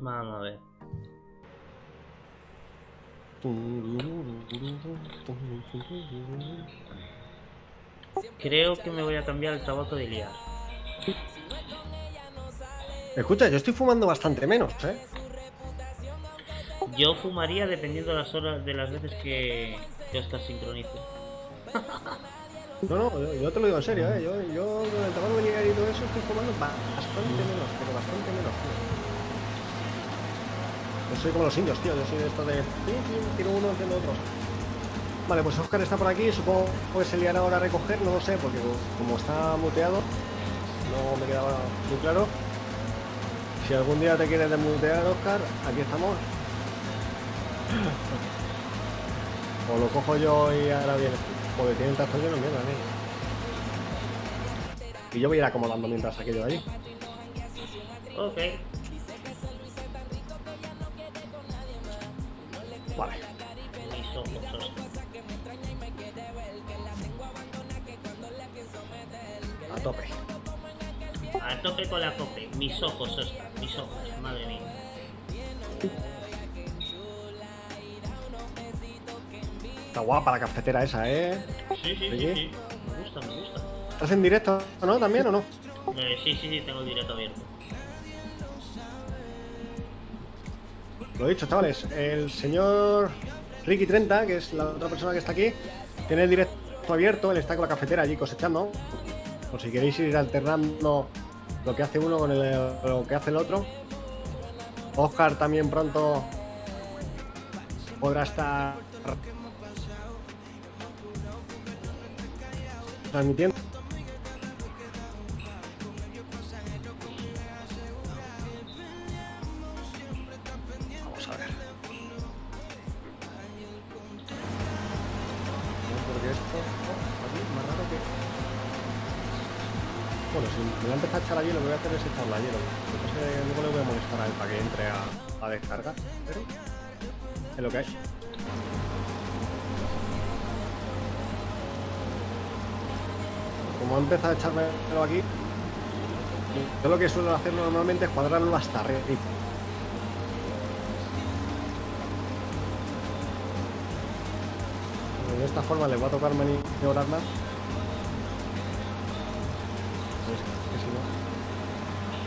Vamos a ver. Creo que me voy a cambiar el trabajo de liar. Escucha, yo estoy fumando bastante menos, ¿eh? Yo fumaría dependiendo de las horas, de las veces que Oscar sincronice. No, yo te lo digo en serio, ¿eh? Yo con el tabaco de ligar y todo eso estoy fumando bastante menos, pero bastante menos, tío. Yo soy como los indios, tío. Yo soy de esto de... tiro uno, entiendo otros. Vale, pues Oscar está por aquí. Supongo que se liará ahora a recoger, no lo sé, porque como está muteado, no me quedaba muy claro. Si algún día te quieres desmutear, Oscar, aquí estamos. O lo cojo yo y ahora vienes tú. Porque tienen tacto lleno, mierda, y yo voy a ir acomodando mientras aquello de allí. Ok. Vale. Mis ojos, Oscar. A tope. A tope con la tope. Mis ojos, Oscar. Mis ojos. Madre mía. Está guapa la cafetera esa, ¿eh? Sí. Me gusta, me gusta. ¿Estás en directo, no? ¿También o no? Sí, tengo el directo abierto. Lo dicho, chavales. El señor Ricky30, que es la otra persona que está aquí, tiene el directo abierto. Él está con la cafetera allí cosechando. Por si queréis ir alternando lo que hace uno con lo que hace el otro. Oscar también pronto podrá estar transmitiendo. Vamos a ver. Porque esto aquí más raro que... Bueno, si me voy a empezar a echar a hielo, lo que voy a hacer es echarle a hielo. Entonces luego le voy a molestar a él para que entre a descargar. Pero es lo que hay. Como he empezado a echármelo aquí, yo lo que suelo hacer normalmente es cuadrarlo hasta arriba. De esta forma le va a tocar maniobrar más. Pues que si no,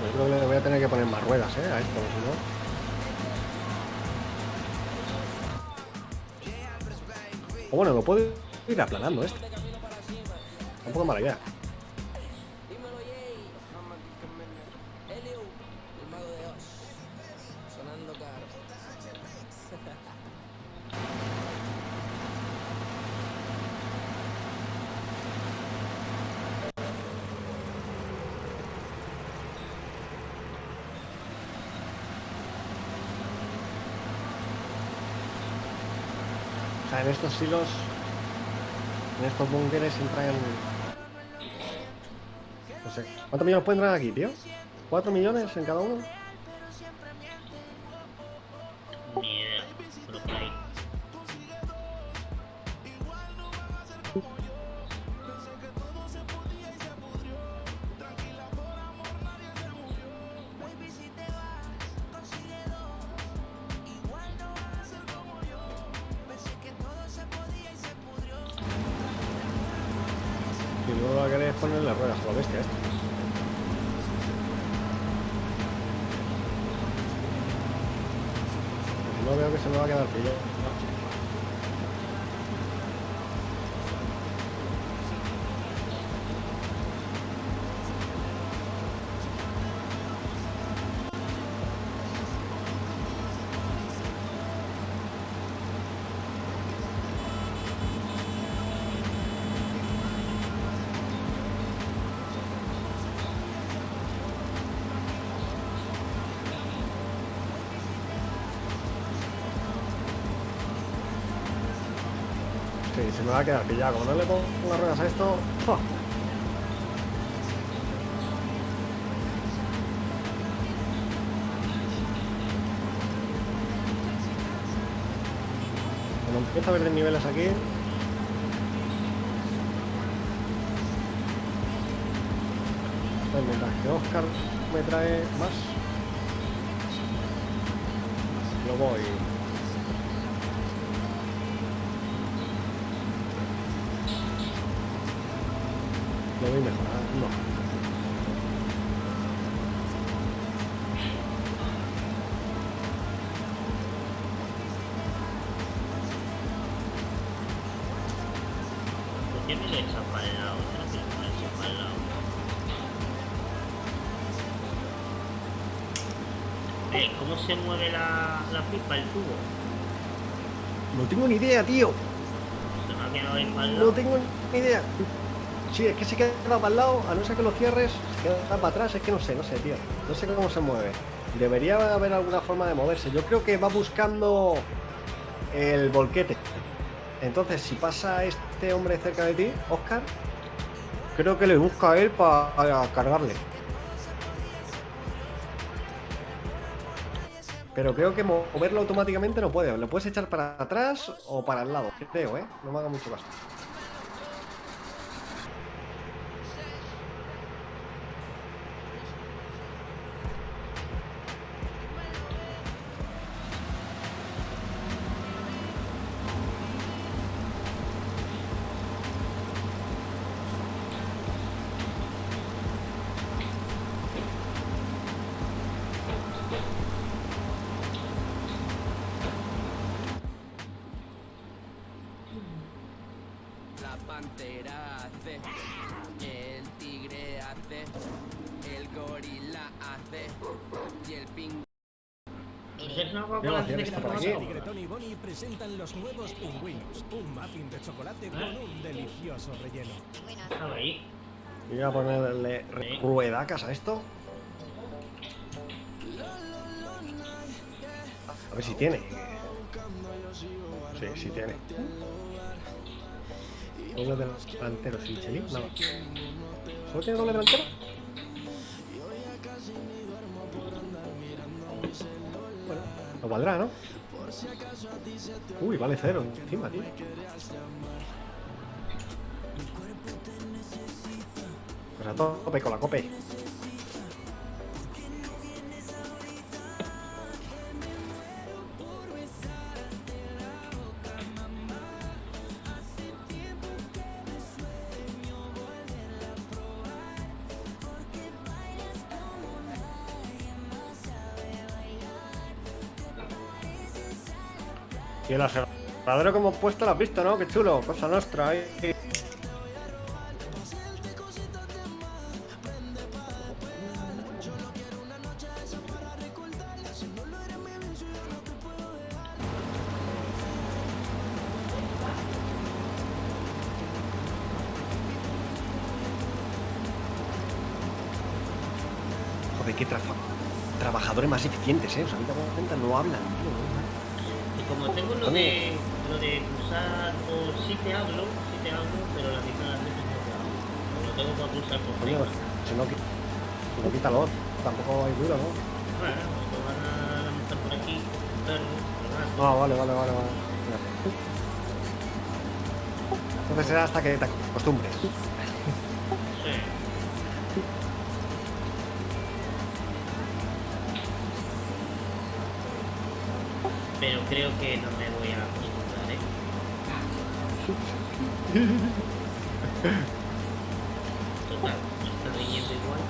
yo creo que le voy a tener que poner más ruedas, a esto, si no. O bueno, lo puedo ir aplanando esto. Tampoco es mala idea. O sea, en estos silos, en estos búnkeres entran... No sé. ¿Cuántos millones pueden entrar aquí, tío? ¿4 millones en cada uno? Ni idea. Pero por ahí. Y luego lo que queréis es ponerle ruedas a lo bestia esto. Si no veo que se me va a quedar pillado. se me va a quedar pillado. Como no le pongo las ruedas a esto... ¡fua! Cuando empiezo a ver desniveles aquí... Pues mientras que Oscar me trae más... Lo voy... Lo voy mejorando. ¿Por qué me lo he echado para el lado? Yo no quiero que me lo eche para el lado. ¿Cómo se mueve la pipa, el tubo? No tengo ni idea, tío. Se me ha quedado ahí para el No lado. tengo ni idea. Sí, es que se queda para el lado, a no ser que lo cierres, se queda para atrás, es que no sé, tío. No sé cómo se mueve. Debería haber alguna forma de moverse. Yo creo que va buscando el volquete. Entonces, si pasa este hombre cerca de ti, Oscar, creo que le busca a él para cargarle. Pero creo que moverlo automáticamente no puede. Lo puedes echar para atrás o para el lado, creo, ¿eh? No me haga mucho caso. La pantera hace, el tigre hace, el gorila hace y el pingüino. ¿Es una Voy a Coca-Cola vaciar que esto te por pasa? aquí. Tigretón y Bonnie presentan los nuevos pingüinos, un muffin de chocolate con un delicioso relleno. Estaba ahí. Voy a ponerle ruedacas a esto. A ver si tiene. Sí, sí tiene. Doble delantero sin chelín, nada. ¿Solo tiene doble delantero? Bueno, lo valdrá, ¿no? Uy, vale 0 encima, tío. Pues a tope con la cope. Y el aserradero que hemos puesto lo has visto, ¿no? Qué chulo, cosa nuestra ahí. Joder, qué trabajadores más eficientes, ¿eh? O sea, a mí me cuenta, no hablan, tío. Y como tengo lo de pulsar por sí te hablo, pero la mitad de las veces no te hablo. Lo tengo para pulsar por Coño, sí. si no quítalo, tampoco hay ruido, ¿no? Bueno, cuando van a lanzar por aquí, el perro, el gato. Ah, vale. Mira. Entonces será hasta que te acostumbres. Sí. Pero creo que no me voy a acostumbrar, ¿eh? Total, me está riñendo igual.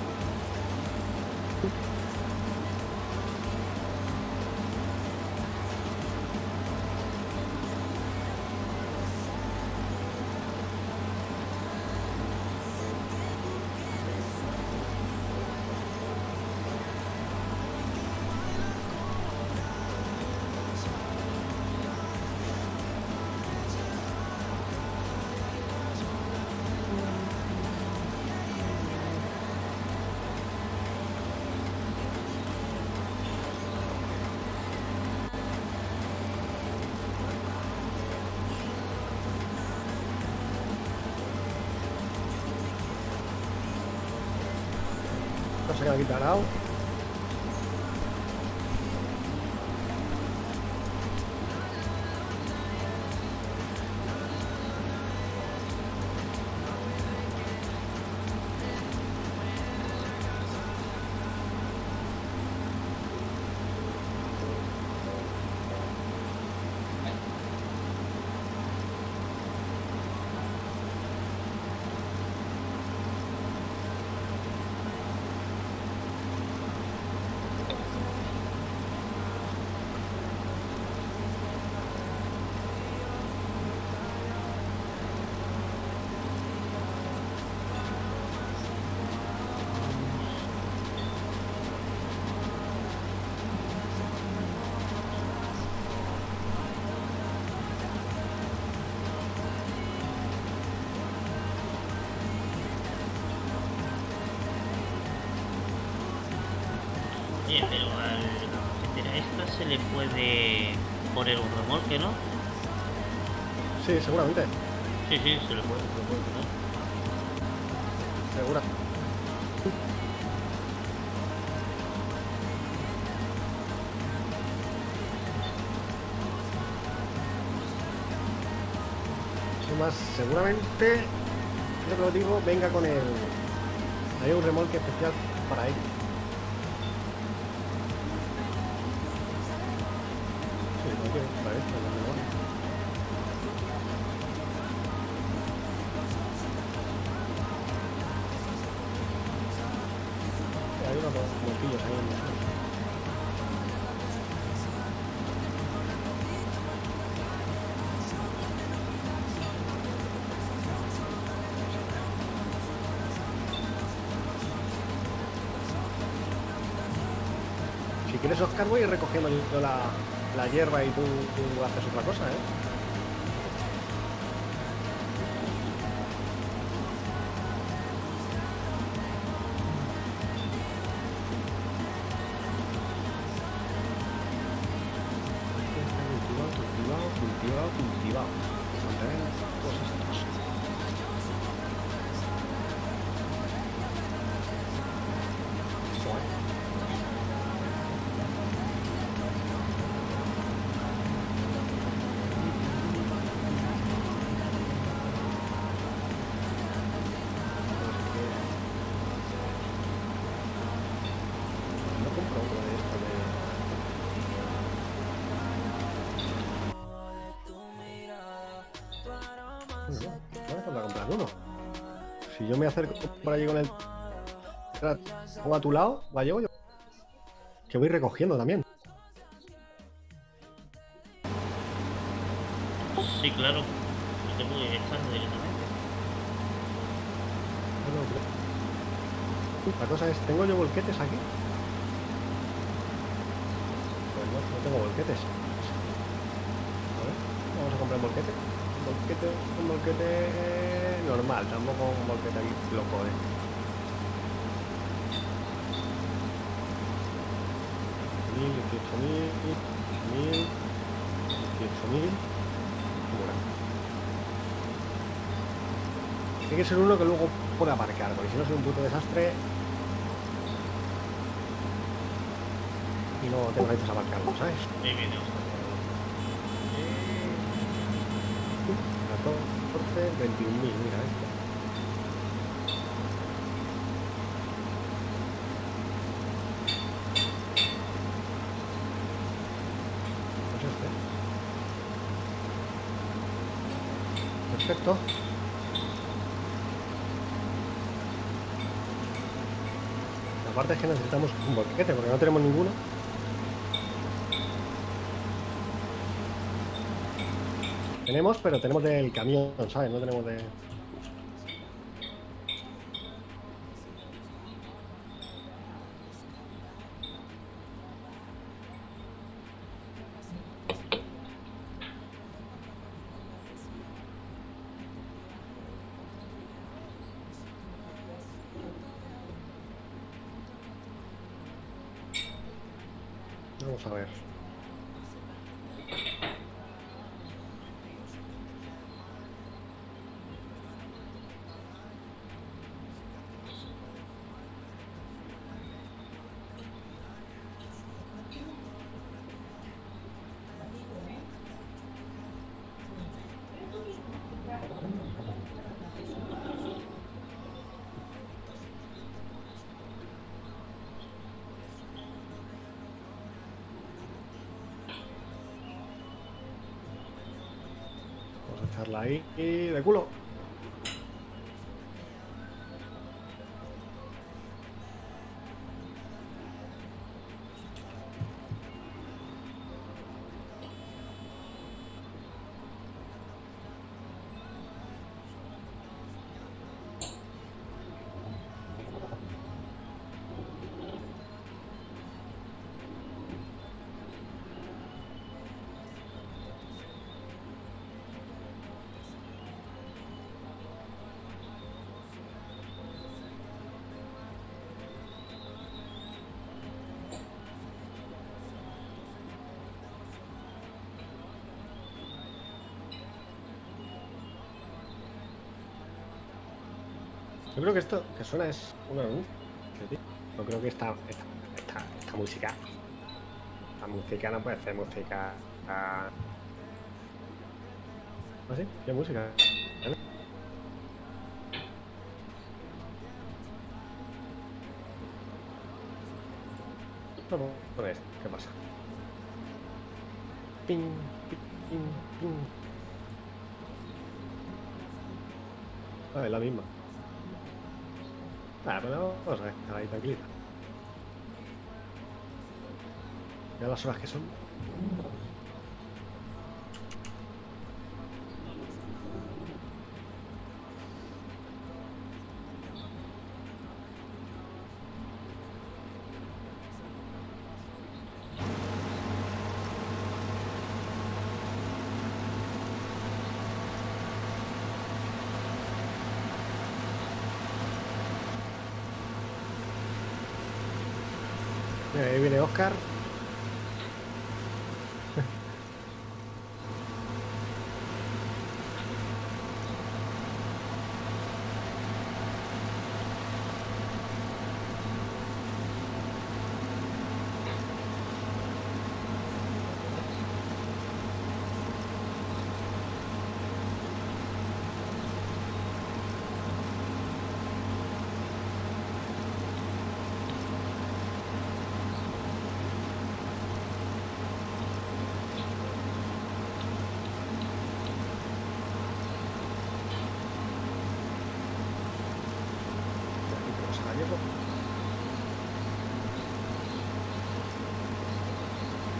se queda aquí parado. Oye, pero a la cafetera esta se le puede poner un remolque, ¿no? Sí, seguramente. Sí, sí, se le puede poner. Segura. Es más, seguramente, creo que lo digo, venga con el... Hay un remolque especial para ello. Sí, no quiero para esto, no me mola. Hay unos montillos ahí en el suelo. Si quieres, Oscar, voy a ir recogiendo yo la hierba y tú haces otra cosa, ¿eh? Cultivado. Vamos a ver cosas estas. Joder. No compro uno de esto de... No me falta comprar uno. Si yo me acerco por allí con el... Pongo a tu lado, va yo. Que voy recogiendo también. Sí, claro. Yo te voy echando directamente. La cosa es, ¿tengo yo volquetes aquí? Pues no tengo volquetes. A ver, vamos a comprar volquete. Un volquete normal, tampoco un volquete aquí loco, ¿eh? 18.000. Tiene que ser uno que luego pueda aparcar, porque si no es un puto desastre y no tengo narices a aparcarlo, ¿sabes? Ahí viene Oscar. 14, 21.000, mira esto. Pues este. Perfecto. Aparte es que necesitamos un volquete porque no tenemos ninguno. Tenemos, pero tenemos del camión, ¿sabes? No tenemos de... Vamos a ver. dejarla ahí y de culo. Yo creo que esto que suena es un anuncio, tío. Yo creo que esta música. La música no puede ser música. ¿Ah, sí? ¿Qué música? ¿Vale? Vamos a ver qué pasa. Ping, ping, ping, ping. Ah, es la misma. Pero vamos a ver, ahí tranquilita. Ya las horas que son. Mira, ahí viene Oscar.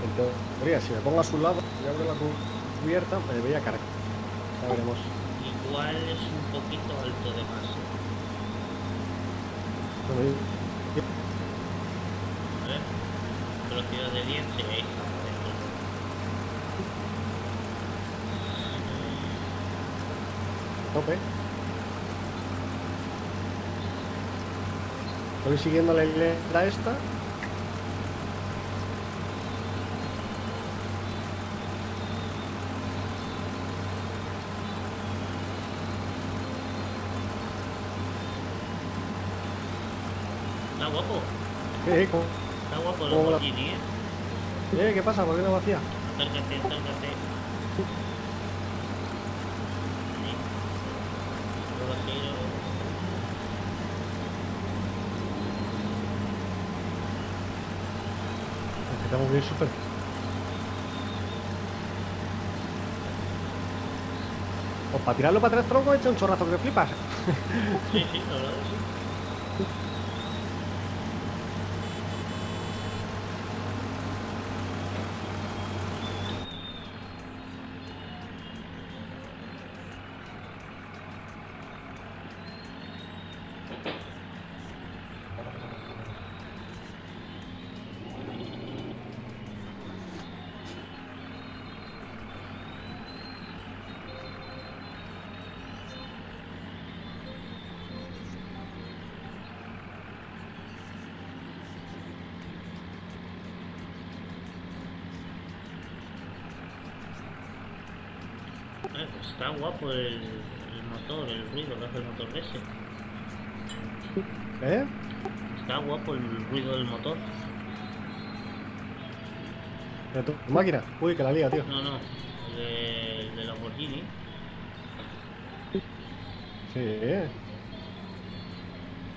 En teoría, si me pongo a su lado y abro la cubierta, me debería cargar. Ya veremos. Igual es un poquito alto de más. Bueno, A ver. Velocidad de 10, sí, ahí está. tope. Estoy siguiendo la hilera esta. Está guapo. ¿Cómo? Está guapo el ¿Cómo la- Lamborghini, ¿eh? ¿Qué pasa? ¿Por qué no vacía? Acércate, acércate. Sí. Luego así, Empezamos bien súper. Pues para tirarlo para atrás tronco he hecho un chorrazo que flipas. sí, la verdad es que sí. Pues está guapo el motor, el ruido que hace el motor ese. ¿Eh? Está guapo el ruido del motor. Mira tu máquina. Uy, que la liga, tío. No, el de Lamborghini. Sí.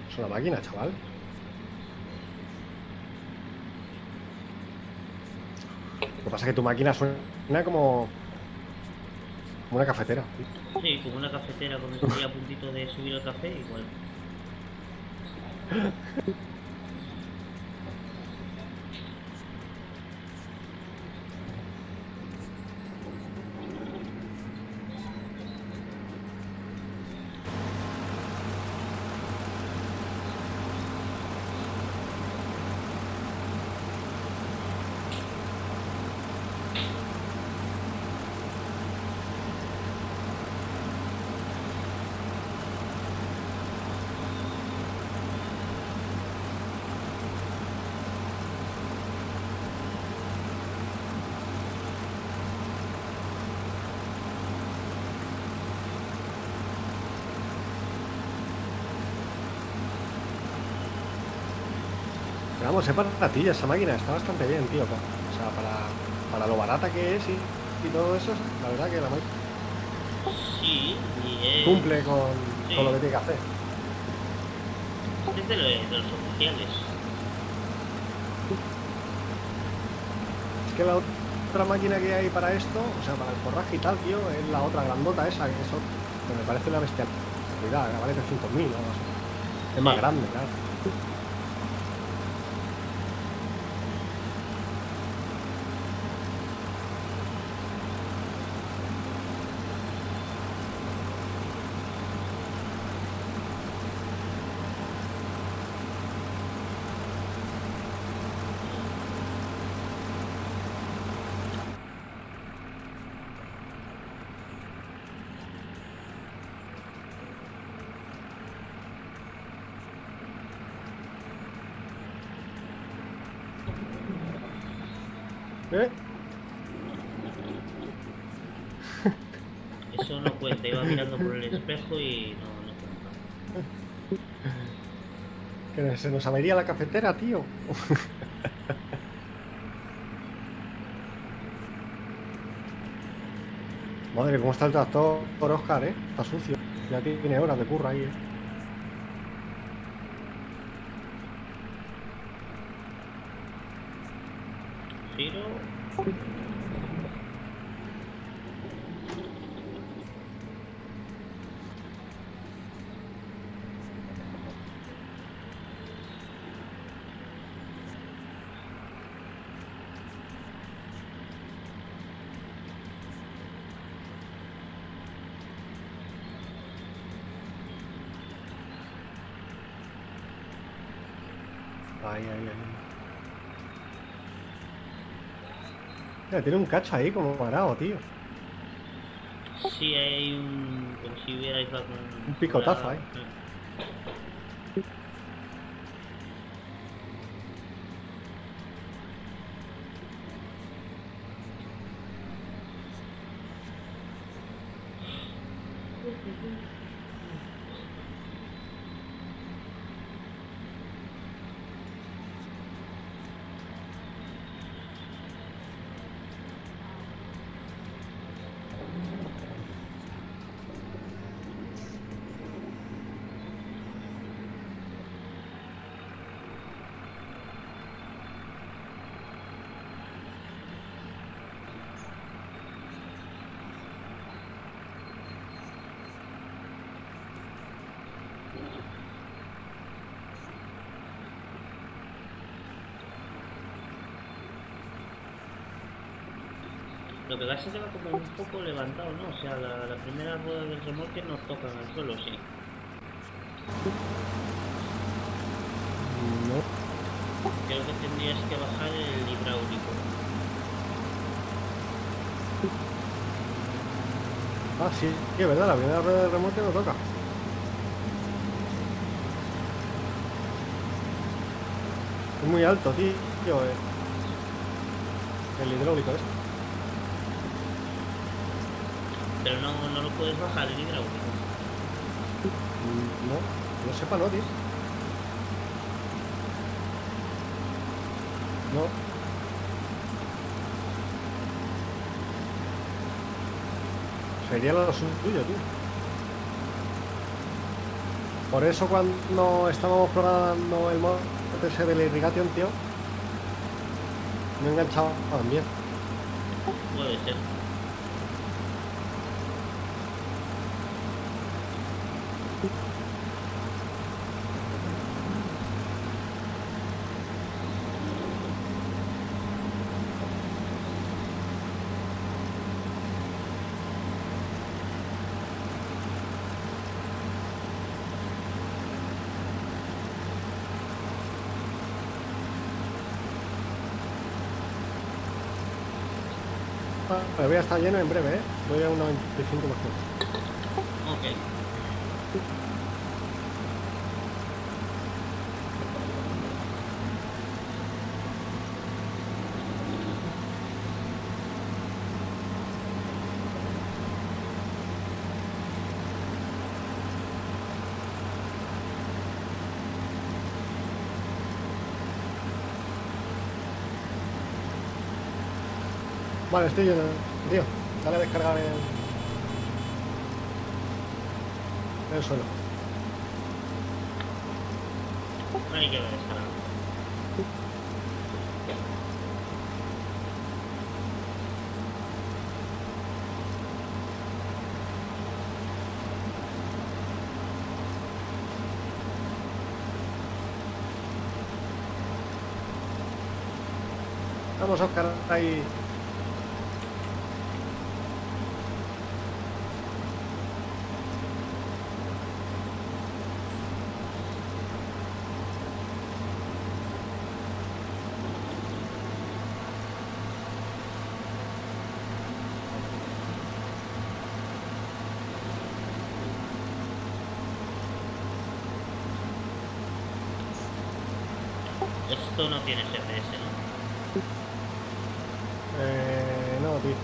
Es una máquina, chaval. Lo que pasa es que tu máquina suena como... Como una cafetera. Sí, como una cafetera cuando estoy a puntito de subir el café, igual. Pero vamos, es baratilla esa máquina, está bastante bien, tío. O sea, para lo barata que es y todo eso, la verdad que la máquina Sí, y es. cumple Sí. con lo que tiene que hacer. Es de los oficiales. Es que la otra máquina que hay para esto, o sea, para el forraje y tal, tío, es la otra grandota esa, que eso que me parece una bestialidad, que vale 300.000 o algo así. Es más Sí. grande, claro. ¿Eh? Eso no cuenta, iba mirando por el espejo y no cuenta. Que se nos avería la cafetera, tío. Madre, cómo está el tractor por Oscar, ¿eh? Está sucio. Ya tiene horas de curro ahí, ¿eh? Giro. Ahí, ahí, ahí. Mira, tiene un cacho ahí como parado, tío. Sí, hay un. Como si hubiera ido Un picotazo ahí. Lo que pasa es que va como un poco levantado, ¿no? O sea, la primera rueda del remolque no toca en el suelo, sí. No. Creo que tendrías que bajar el hidráulico. Ah, sí, es verdad, la primera rueda de remolque no toca. Es muy alto, tío, el hidráulico este. Pero no lo puedes bajar el hidráulico. No, no sepa, no, tío. No. Sería lo suyo, tío. Por eso cuando estábamos probando el modo ese del Irrigation, tío, no enganchaba bien. Puede ser. Vale, voy a estar lleno en breve, ¿eh? Voy a un 95%. Ok. Vale, estoy lleno, tío. Dale a descargar en el suelo. Hay que ver, espera. Vamos, Oscar, ahí. Esto no tiene GPS, ¿no? No, tío.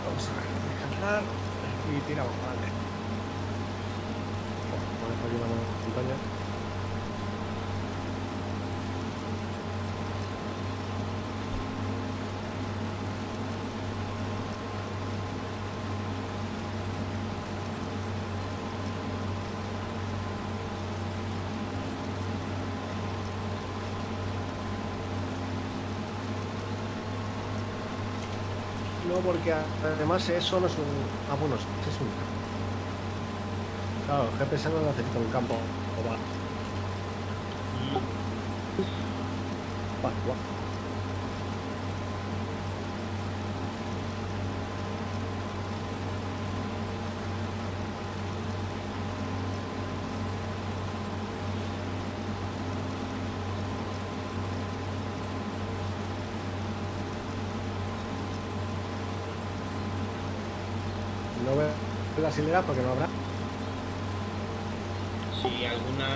Vamos a ver, descansar y tiramos para adelante. Vamos a aquí la montaña. No, porque además eso no es un... Ah, bueno, sí es un campo. Claro, el GPS no necesita un campo. O va. Vale, guau. No veo las hileras porque no habrá. Sí, alguna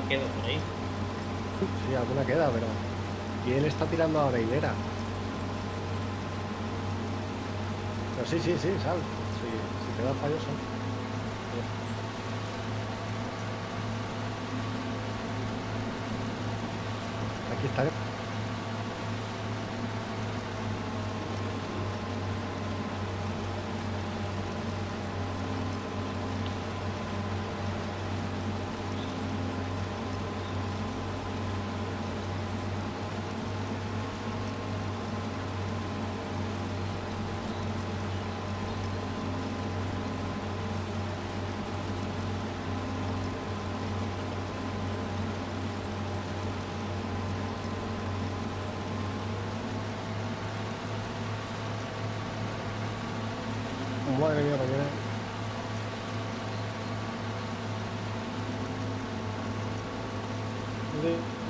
queda por ahí. Sí, alguna queda, pero... Y él está tirando ahora hilera. Pero sí, ¿sabes? Si queda falloso. Aquí está. Madre mía, mañana.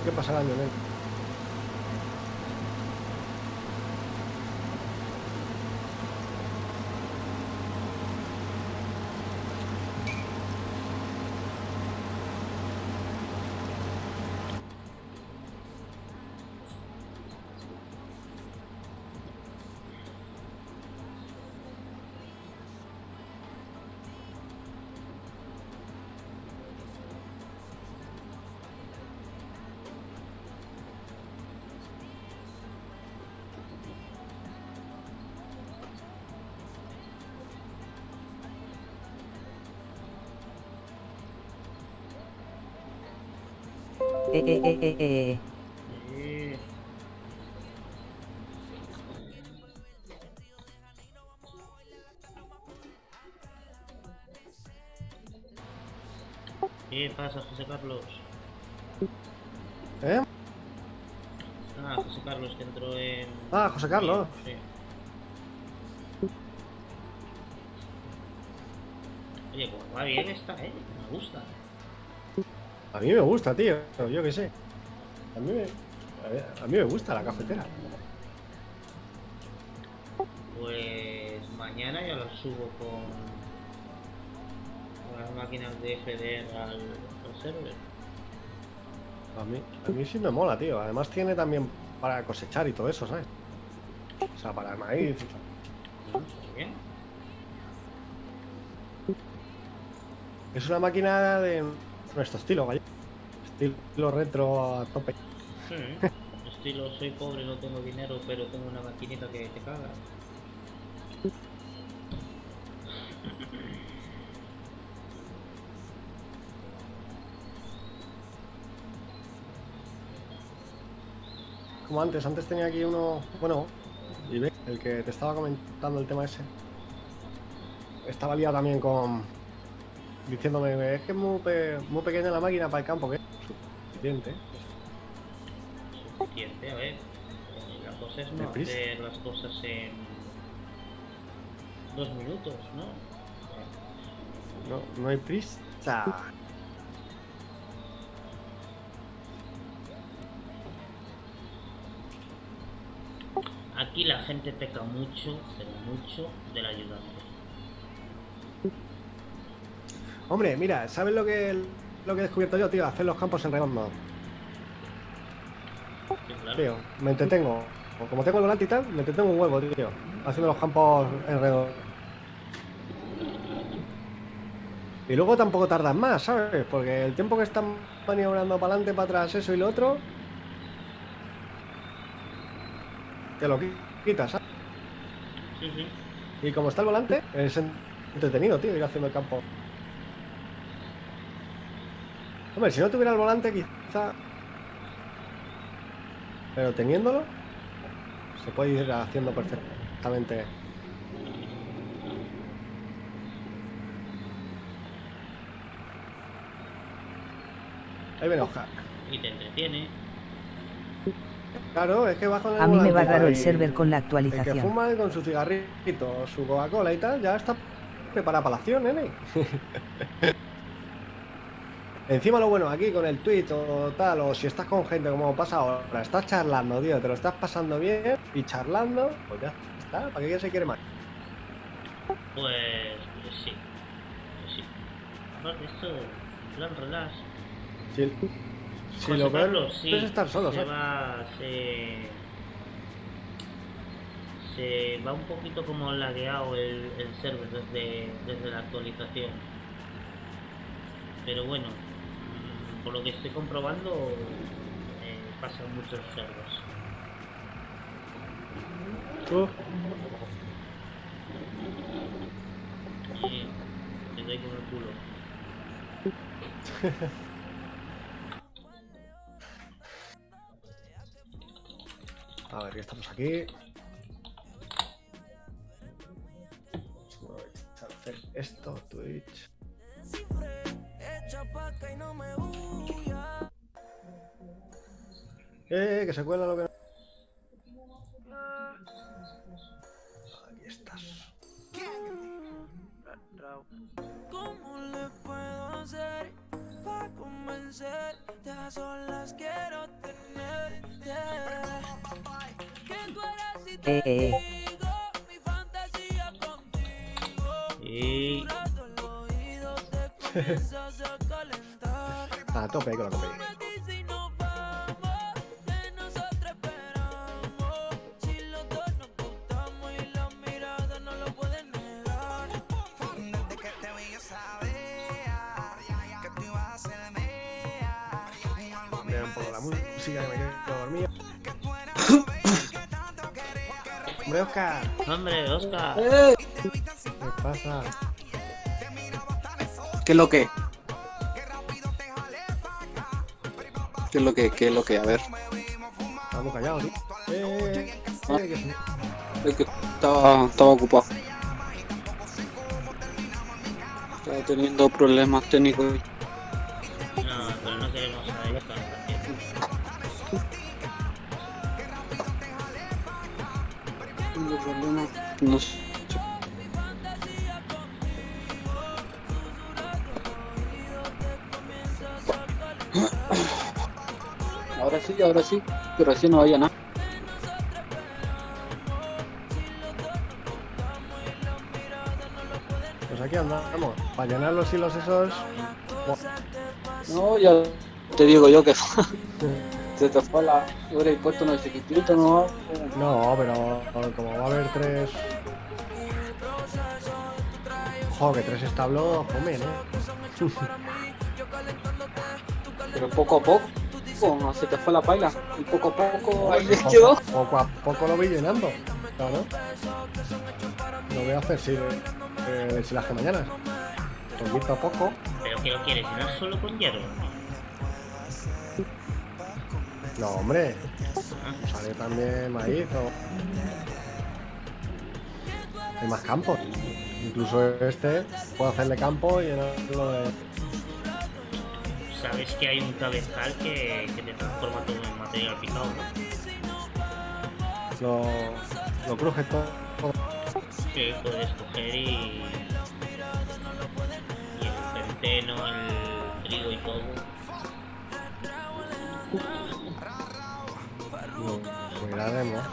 ¿Qué pasará, Lionel? Eh. ¿Qué pasa, José Carlos? ¿Eh? Ah, José Carlos que entró en... Ah, José Carlos. Sí. Oye, pues va bien esta, me gusta. A mí me gusta, tío. Yo qué sé. A mí me gusta la cafetera. Pues mañana ya lo subo con las máquinas de FDR al server. A mí sí me mola, tío. Además tiene también para cosechar y todo eso, ¿sabes? O sea, para el maíz. Muy bien. Es una máquina de nuestro estilo, vaya. Estilo retro a tope. Sí. Estilo, soy pobre, no tengo dinero, pero tengo una maquinita que te caga. Como antes tenía aquí uno, bueno, y ve, el que te estaba comentando el tema ese. Estaba liado también con diciéndome, es que es muy pequeña la máquina para el campo, que es suficiente. Suficiente, a ver. La cosa es no Deprisa. hacer las cosas en 2 minutos, ¿no? No hay prisa. Aquí la gente peca mucho, pero mucho del ayudante. Hombre, mira, ¿sabes lo que he descubierto yo, tío? Hacer los campos en redondo. Sí, claro. Tío, me entretengo. Como tengo el volante y tal, me entretengo un huevo, tío. Haciendo los campos en redondo. Y luego tampoco tardas más, ¿sabes? Porque el tiempo que están maniobrando para adelante, para atrás, eso y lo otro, te lo quitas, ¿sabes? Sí, sí. Y como está el volante, es entretenido, tío, ir haciendo el campo. Hombre, si no tuviera el volante, quizá... Pero teniéndolo, se puede ir haciendo perfectamente. Ahí viene Oscar. Y te entretiene. Claro, es que va con el A mí me va volantito raro el ahí. server con la El que actualización. fuma con su cigarrito, su Coca-Cola y tal, ya está preparado para la acción, nene. Encima lo bueno aquí con el Twitch o tal, o si estás con gente como pasa ahora, estás charlando, tío, te lo estás pasando bien y charlando, pues ya está, ¿para qué se quiere más? Pues sí. Pues sí. Aparte esto, en plan relax. Si José lo peor Carlos, sí, es estar solo, se ¿sabes? va un poquito como lagueado el server desde la actualización. Pero bueno, por lo que estoy comprobando, pasan muchos servers. Y te doy con el culo. A ver, ya estamos aquí. Voy a hacer esto, Twitch. Que se cuela lo que no. Aquí estás. ¿Cómo le puedo hacer para convencerte? A solas quiero tenerte. Que tú eras y te digo mi fantasía contigo. Y Susurrando el oído te comienzas a calentar. A tope con la comedia. Promete si nos vamos, que nosotros esperamos. Si los dos nos gustamos y las miradas no lo pueden negar. Desde que te vi yo sabía que tú ibas a ser mía. Y algo a mí Mira un poco la música que me quedo dormido. que tú eras lo que tanto quería que rápido Hombre, Oscar, hombre, Oscar, ¿qué pasa? ¿Qué es lo que? ¿Qué es lo que? ¿Qué es lo que? A ver. Estamos callados, ¿sí? Que sí. Es que estaba ocupado. Estaba teniendo problemas técnicos. problema. No sé. Ahora sí, pero así no había nada. Pues aquí andamos. Para llenar los hilos esos. No, ya te digo yo que se te fue la. Hubiera puesto unos chiquititos, ¿no? No, pero como va a haber 3. Ojo, que 3 establos comen, Pero poco a poco, no se te fue la paila. Y poco a poco ahí les quedó. Poco a poco lo voy llenando. Claro. Lo voy a hacer, sí, de silaje mañana. Poquito a poco. ¿Pero que lo quieres llenar solo con hierro? No, hombre. Sale también maíz o... Hay más campos. Incluso este, puedo hacerle campo y llenarlo de... Sabes que hay un cabezal que te transforma todo en material picado, ¿no? Lo cruje todo. Que puedes coger y el centeno, el trigo y todo. Lo miraremos.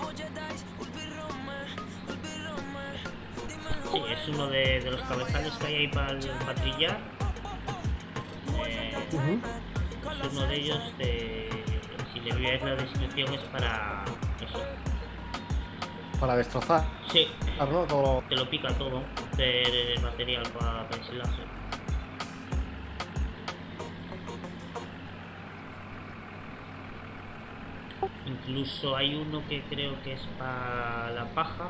Sí, es uno de los cabezales que hay ahí para trillar. Es uno de ellos, si le veis la descripción, es para eso. Para destrozar, Sí, ¿no? Todo te lo pica todo, hacer material para ensilaje. Incluso hay uno que creo que es para la paja.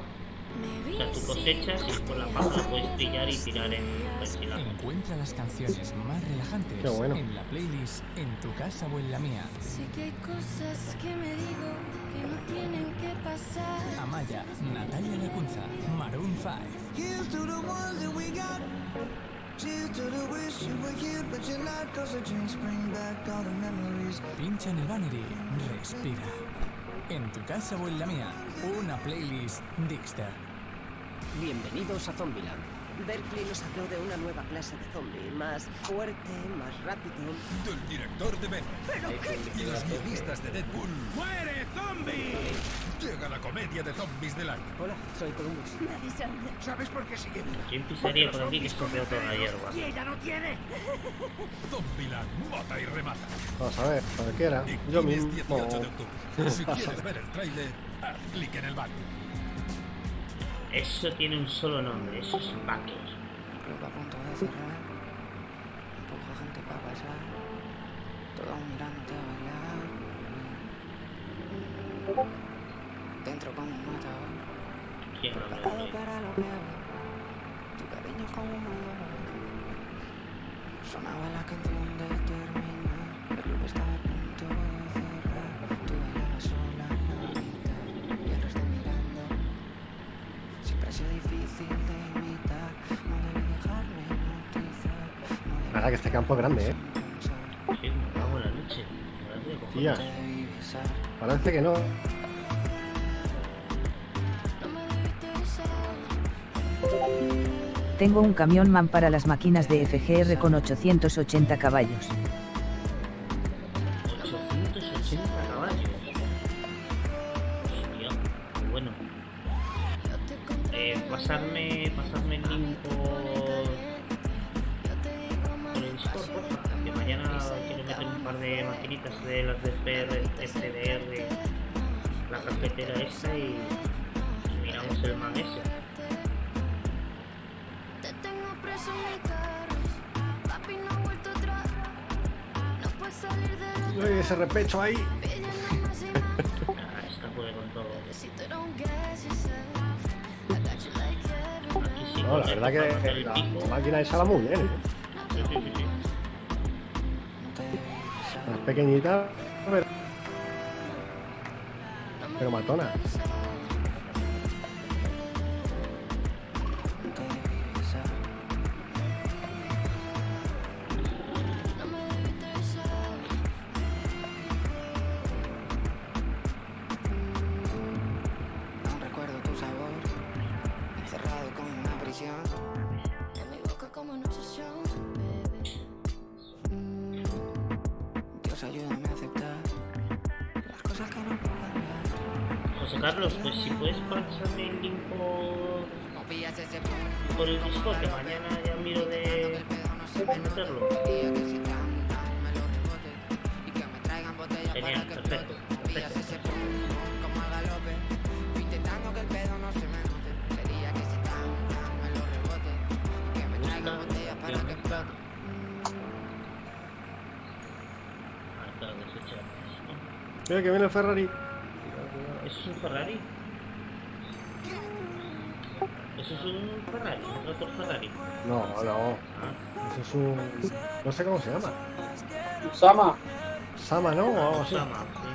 O sea, tú cosechas y por la paja la puedes trillar y tirar en ensilaje. Encuentra las canciones más relajantes Qué bueno. en la playlist En tu casa o en la mía. Sé que hay cosas que me digo que no tienen que pasar. Amaya, Natalia Lacunza, Maroon 5. Here's to the ones that we got. Cheers to the wish you were here, but you're not. 'Cause the drinks bring back all the memories. Pincha en el banner y respira. En tu casa o en la mía, una playlist Dixter. Bienvenidos a Zombieland. Berkeley nos habló de una nueva clase de zombie, más fuerte, más rápido. Del director de Ben y los guionistas de Deadpool. ¡Muere zombie! Llega la comedia de zombies del año. Hola, soy Columbus. ¿Sabes por qué sigue? Yo empezaría por aquí que estropeo toda la hierba. Zombieland mata y remata. vamos a ver, cualquiera. Y Yo tienes mismo. 18 de octubre. Si quieres ver el tráiler, haz clic en el banner. Eso tiene un solo nombre, eso es Baker. Creo que a punto de cerrar. Poca gente para pasar. Todos mirándote a bailar. Dentro como un matador. ¿Quién habla Preparado de para lo peor. Tu cariño como un dolor. Sonaba la canción de terminar. El club estaba a punto de cerrar. Tú bailabas sola en la mitad. Y el resto mirando. Siempre ha sido difícil de imitar. No debí dejarme hipnotizar. No La verdad que este campo es grande, Sí, me cago en la leche. Grande de cojones. Tía, debí besar. parece que no. Tengo un camión MAN para las máquinas de FGR con 880 caballos. 880 caballos. Hostia, qué bueno. Pasarme el link por el Discord, porfa, que mañana quiero meter un par de maquinitas de las de FDR, la cafetera esa y miramos el man ese. Te tengo preso en mi carro. Papi no ha vuelto atrás. No puedes salir de la Uy, ese repecho ahí. pidiendo más y más. Ah, esta puede con todo. Necesito ir a un gas yourself. I got you like heaven. Aquí sí, No, la con verdad esto para que hacer el pico. la máquina esa va muy bien. Sí, sí, sí, sí. Es pequeñita, pero matona. No me debiste besar. Aún recuerdo tu sabor. como una prisión. En mi boca como una obsesión, baby. Dios, ayúdame a aceptar las cosas que no puedo hablar. José Carlos, pues si puedes pasarme el link No pillas ese por el Discord, que mañana ya miro de meterlo. Quería que si tan me lo rebote y que me traigan botellas Genial, para que perfecto, explote. No pillas perfecto. ese como al galope, intentando que el pedo no se me note. Quería que si tan me lo rebote y que me traigan botellas para que explote. Ah, claro, desechar. Mira que viene el Ferrari. ¿Eso es un Ferrari? ¿Eso es un Ferrari? ¿Un tractor Ferrari? No, no. Ah, Eso es un... No sé cómo se llama. Usama. Sama, ¿no? O algo así. Osama, sí.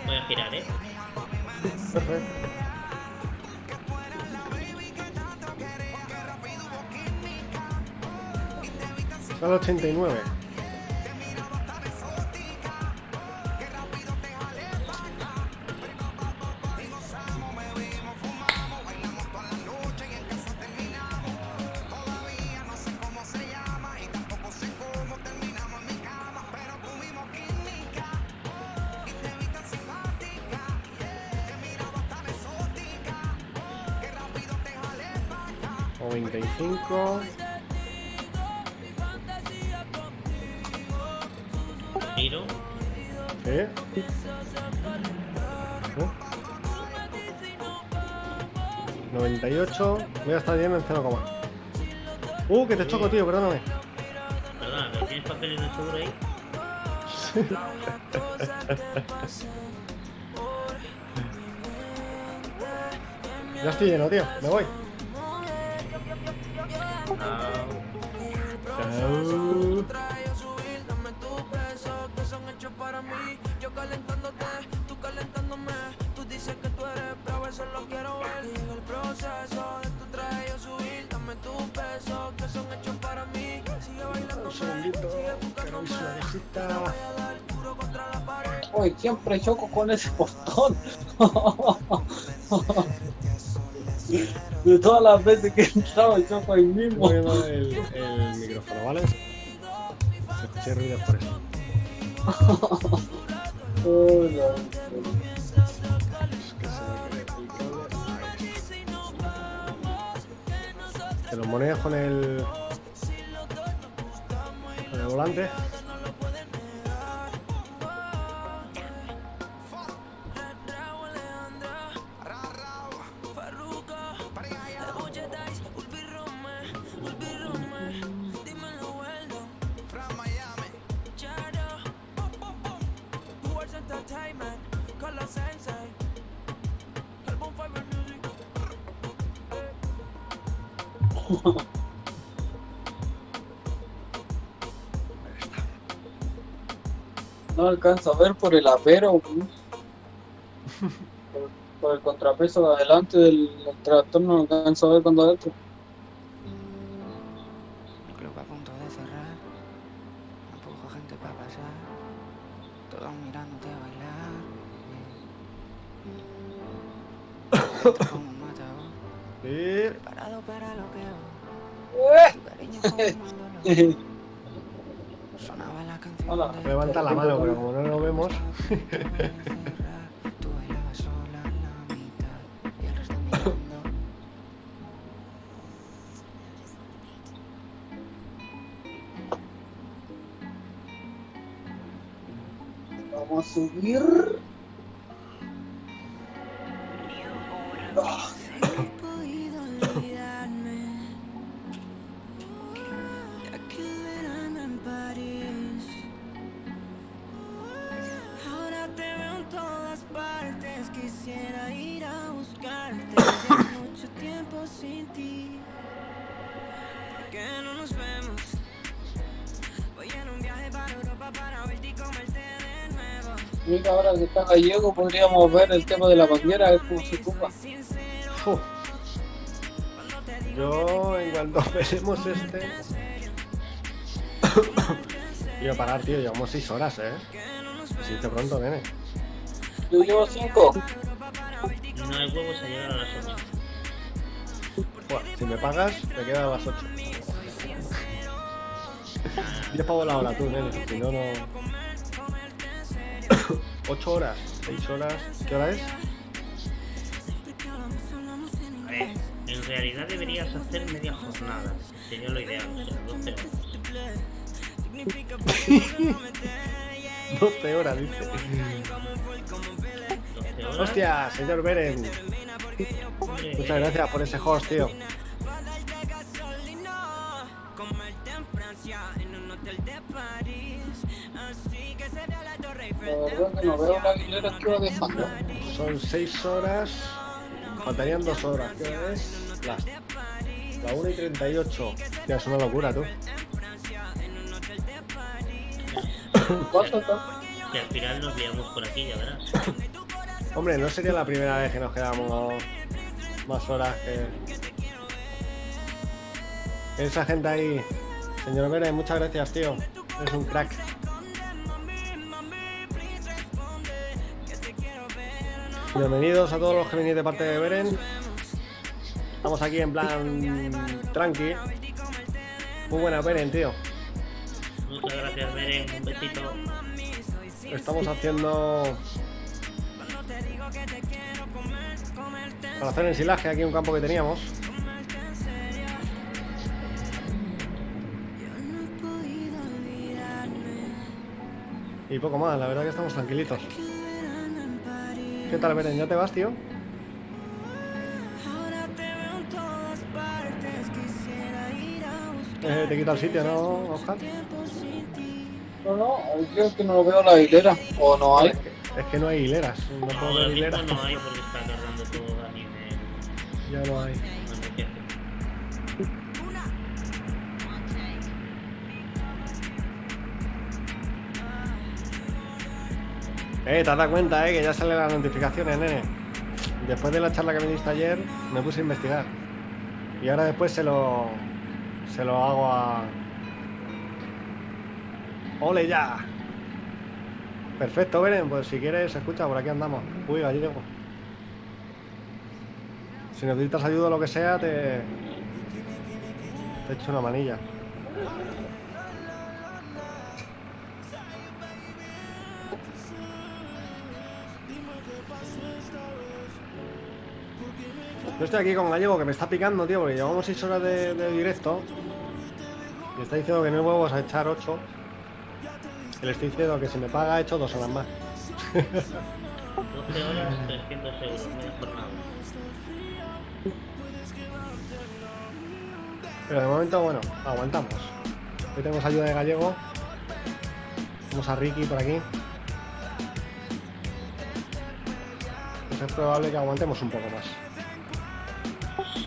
Voy a girar, ¿eh? Perfecto. Son 89. O 25. Giro. ¿Sí? ¿Oh? 98. Voy a estar bien en 0, que te choco, tío, perdóname. Perdona, ¿pero tienes papeles de seguro ahí? Ya estoy lleno, tío. Me voy. Ah, Chao. Yo calentándote, tú calentándome. Tú dices que tú eres bravo, eso lo quiero ver. Llega el proceso de tu traje yo subir. Dame tus besos que son hechos para mí. Sigue bailándome, sigue buscándome. Te voy a dar duro contra la pared. Uy, siempre choco con ese botón. De todas las veces que he entrado choco ahí mismo. Voy a dar el micrófono, ¿vale? Se escuché ruidos por eso. Hola. Te los monedas con el volante. No alcanzo a ver por el apero. Por el contrapeso de adelante del tractor no alcanzo a ver cuando adentro. El club a punto de cerrar. Empujo gente para pasar. Todos mirándote a bailar. Entro como un matador. Sí. Preparado para lo peor. Tu cariño como un dolor. Sonaba la canción. Hola. de Levanta la mano, pero como no lo vemos. Tú bailabas sola en la mitad y el resto mirando. Vamos a subir. No he podido olvidarme de aquel verano en París. Ahora te veo en todas partes. Quisiera ir a buscarte. Llevo mucho tiempo sin ti. ¿Por qué no nos vemos? Voy en un viaje para Mira, ahora que está Gallego, podríamos ver el tema de la bandiera, a ver cómo se ocupa. Uf. Yo, en cuanto veremos este... Voy a parar, tío, llevamos 6 horas, Se dice pronto, nene. Yo llevo 5. No hay huevos a llegar a las 8. Buah, si me pagas, te quedan a las 8. 10 pavos la hora tú, nene, si no, no... 8 horas, 6 horas... ¿Qué hora es? A ver, en realidad deberías hacer media jornada. Sería lo ideal, o sea, 12 horas. 12 horas, dice. 12 horas. Hostia, señor Beren. Hombre, Muchas gracias por ese host, tío. La verdad que no veo la hilera que va dejando. Son 6 horas. Faltarían 2 horas. ¿Qué hora es? La 1:38. Tío, es una locura, tú. ¿Cuánto está? que al final nos liamos por aquí, ya verás. Hombre, no sería la primera vez que nos quedamos más horas que... Esa gente ahí. Señor Beren, muchas gracias, tío. Es un crack. Bienvenidos a todos los que venís de parte de Beren. Estamos aquí en plan tranqui. Muy buena Beren, tío. Muchas gracias, Beren. Un besito. Estamos haciendo... para hacer ensilaje aquí en un campo que teníamos. Y poco más, la verdad que estamos tranquilitos. ¿Qué tal, Beren? ¿Ya te vas, tío? Te quita el sitio, ¿no, Oscar? No, creo que no veo la hilera. ¿O no hay? Es que no hay hileras. No puedo Ahora ver mismo hileras. no hay porque está cargando todo a nivel. Ya no hay. ¿Te has dado cuenta, que ya salen las notificaciones, nene? Después de la charla que me diste ayer, me puse a investigar. Y ahora después se lo hago a... ¡Ole ya! Perfecto, Beren, pues si quieres, escucha, por aquí andamos. Uy, Gallego. Si necesitas ayuda o lo que sea, te echo una manilla. Yo estoy aquí con Gallego que me está picando, tío, porque llevamos 6 horas de directo. Y está diciendo que no hay huevos a echar 8. Y le estoy diciendo que si me paga, he hecho 2 horas más. 12 horas, 300 euros, media jornada. Pero de momento, bueno, aguantamos. Hoy tenemos ayuda de Gallego. Vamos a Ricky por aquí. Pues es probable que aguantemos un poco más.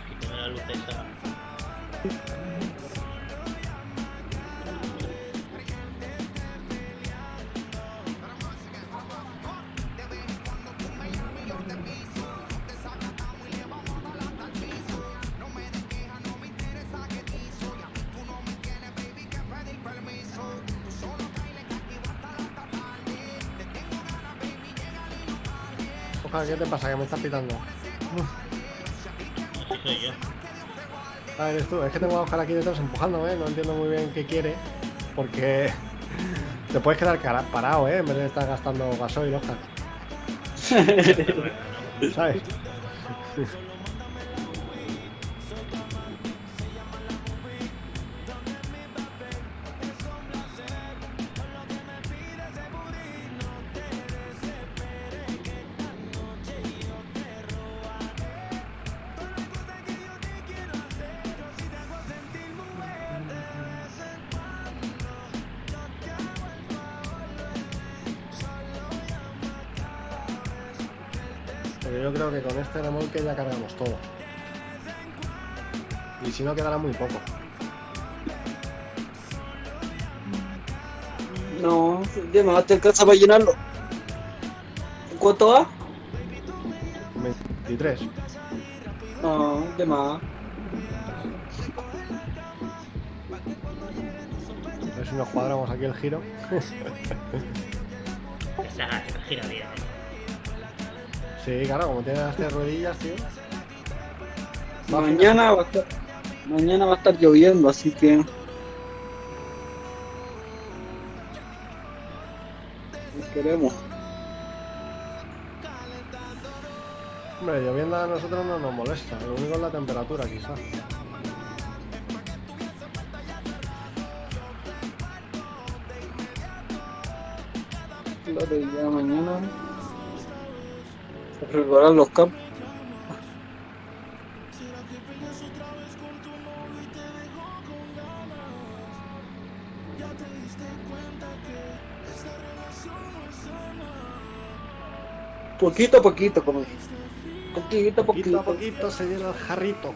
Quítame la luz esa. Ojalá, ¿qué te pasa? Que me estás pitando. Así soy yo. A ver, eres tú. Es que tengo a Oscar aquí detrás empujándome. No entiendo muy bien qué quiere. Porque te puedes quedar parado, en vez de estar gastando gasoil, Oscar. ¿Sabes? Pero yo creo que con este remolque ya cargamos todo. Y si no, quedará muy poco. No, de más te alcanza para llenarlo. cuánto va? 23. No, de más. A ver si nos cuadramos aquí el giro. Esa gira bien, ¿eh? Sí, claro, como tiene las 3 ruedillas, tío. Mañana va a estar lloviendo, así que queremos. Hombre, lloviendo a nosotros no nos molesta. Lo único es la temperatura, quizás. La de día de mañana. Preparar los campos. Poquito a poquito, como poquito a Poquito a poquito. poquito se llena el jarrito.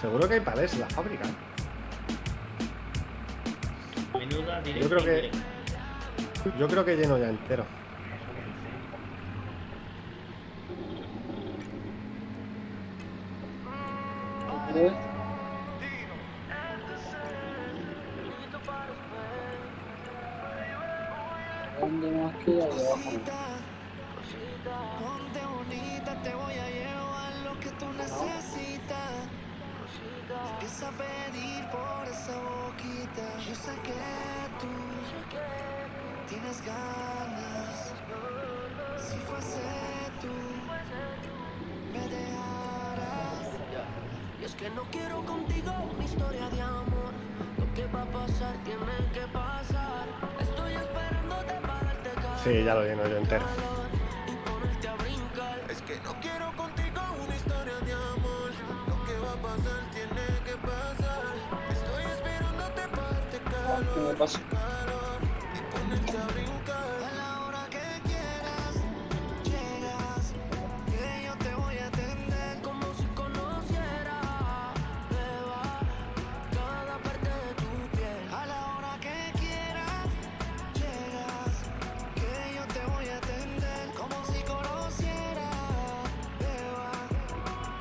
Seguro que hay palés en la fábrica. Menuda, Yo creo que- directa. Yo creo que lleno ya entero. ¿Dónde más queda? Abajo. Ponte bonita, te voy a llevar lo que tú necesitas. Empieza a pedir por esa boquita. Yo sé que tú tienes ganas. Si fuese tú, me dejarás. Y es que no quiero contigo una historia de amor. Lo que va a pasar tiene que pasar. Estoy esperándote para darte calor. Sí, ya lo lleno yo entero. Y ponerte a brincar. Es que no quiero contigo una historia de amor. Lo que va a pasar tiene que pasar. Estoy esperándote para darte calor. ¿Qué me pasa? Y ponerte a brincar. A la hora que quieras, llegas. Que yo te voy a atender como si conociera. Beba cada parte de tu piel. A la hora que quieras, llegas. Que yo te voy a atender como si conociera. Beba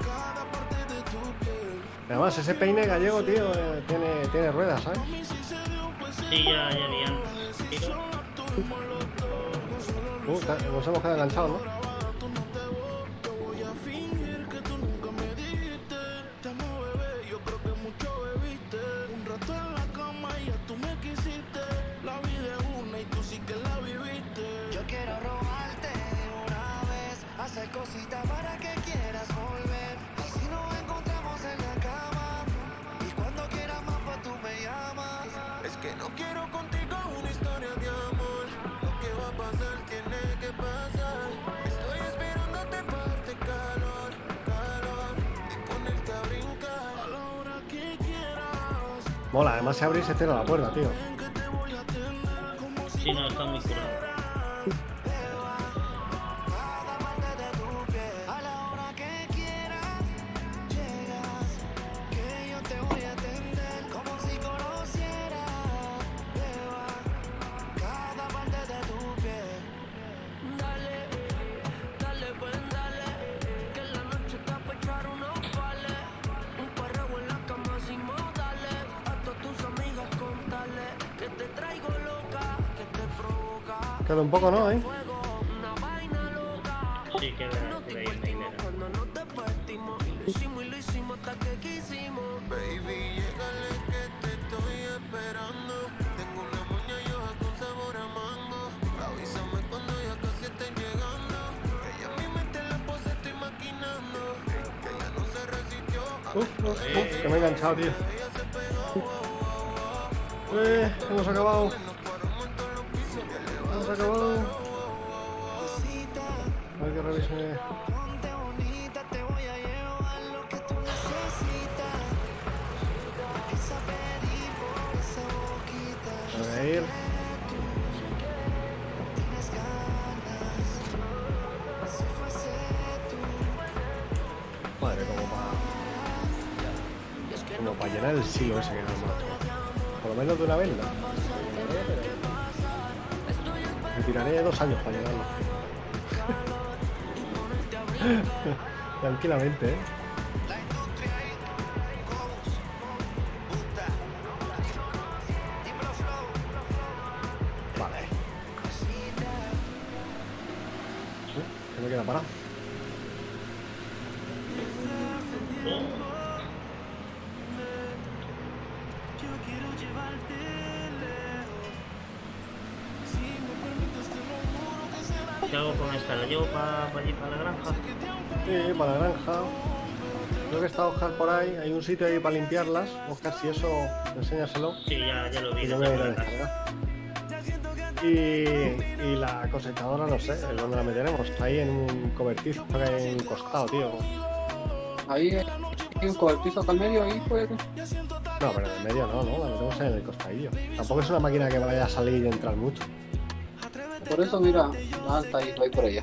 cada parte de tu piel. Además, ese peine gallego, tío, tiene ruedas, ¿sabes? Sí, ya vi antes. Pero Nos hemos quedado enganchados, ¿no? Yo quiero robarte una vez, hacer cositas para que quieras volver. Así nos encontramos en la cama y cuando quieras más pues tú me llamas. Es que no quiero contigo una historia de amor. Lo que va a pasar tiene que pasar. Estoy esperándote para darte calor, calor y ponerte a brincar. A la hora que quieras. Mola, además se abre y se cierra la puerta, tío. sí, no, está muy curado. A la hora que quieras, llegas. Que yo te voy a atender como si conociera. Beba cada parte de tu piel. Dale, dale, pues dale. Que la noche está pa' echar unos pales. Un perreo en la cama sin modales. A todas tus amigas contale que te traigo loca, que te provoca. Queda un poco, ¿no? ¿Eh? Una vaina loca. Sí, que ahí en la hilera. Cuando nos despertimos y lo hicimos hasta que quisimos. Baby, llégale que te estoy esperando. Tengo una moña y hoja con sabor a mango. Avísame cuando ya casi estén llegando. Que ya mi mente la pose estoy maquinando. Que ella no se resistió. Que me he enganchado, tío. Hemos acabado. Hemos acabado. A ver que revise. Ponte bonita, te voy a llevar lo que tú necesitas. Madre, como para llenar el silo ese que nos macho. Por lo menos de una vez, ¿no? Me tiraré 2 años para llenarlo. Tranquilamente, ¿eh? Vale. ¿Qué me queda parado? ¿Qué hago con esta? ¿La llevo para allí, para la granja? Sí, para la granja. Creo que está Oscar por ahí. Hay un sitio ahí para limpiarlas. Oscar, si eso, enséñaselo. Sí, ya lo vi. Y lo voy a ir a descargar. Y la cosechadora, no sé, ¿dónde la meteremos? Ahí en un cobertizo que hay en un costado, tío. Ahí hay un cobertizo acá al medio, ahí pues. No, pero en el medio no, la metemos en el costadillo. Tampoco es una máquina que vaya a salir y entrar mucho. Por eso, mira, está ahí, voy por allá.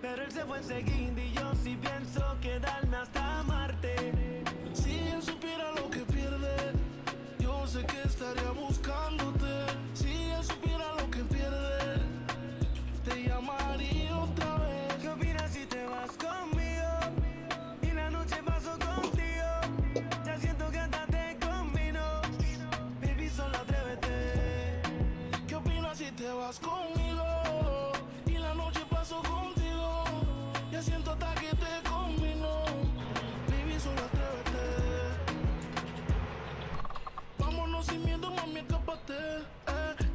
Pero él se fue enseguida y yo sí pienso quedarme hasta Marte. Si él supiera lo que pierde, yo sé que estaría buscándote. Si él supiera lo que pierde, te llamaría otra vez. ¿Qué opinas si te vas conmigo? Y la noche paso contigo. Ya siento que hasta te combino. Baby, solo atrévete. ¿Qué opinas si te vas conmigo? Y la noche paso contigo. Ya siento hasta que te combino. Baby, solo atrévete. Vámonos sin miedo, mami, escápate.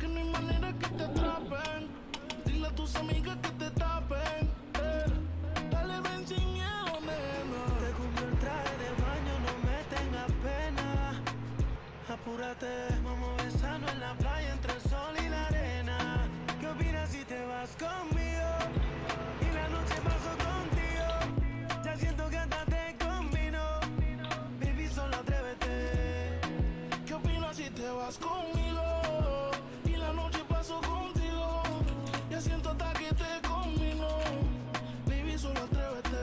Que no hay manera que te atrapen. Dile a tus amigas que te tapen. Dale, ven sin miedo, nena. Te cumplo el traje de baño, no me tengas pena. Apúrate, vamos a besarnos en la playa entre el sol y la arena. ¿Qué opinas si te vas conmigo? Y la noche paso contigo. Ya siento que hasta te combino. Baby, solo atrévete. ¿Qué opinas si te vas conmigo? Y la noche paso contigo. Ya siento hasta que te combino. Baby, solo atrévete.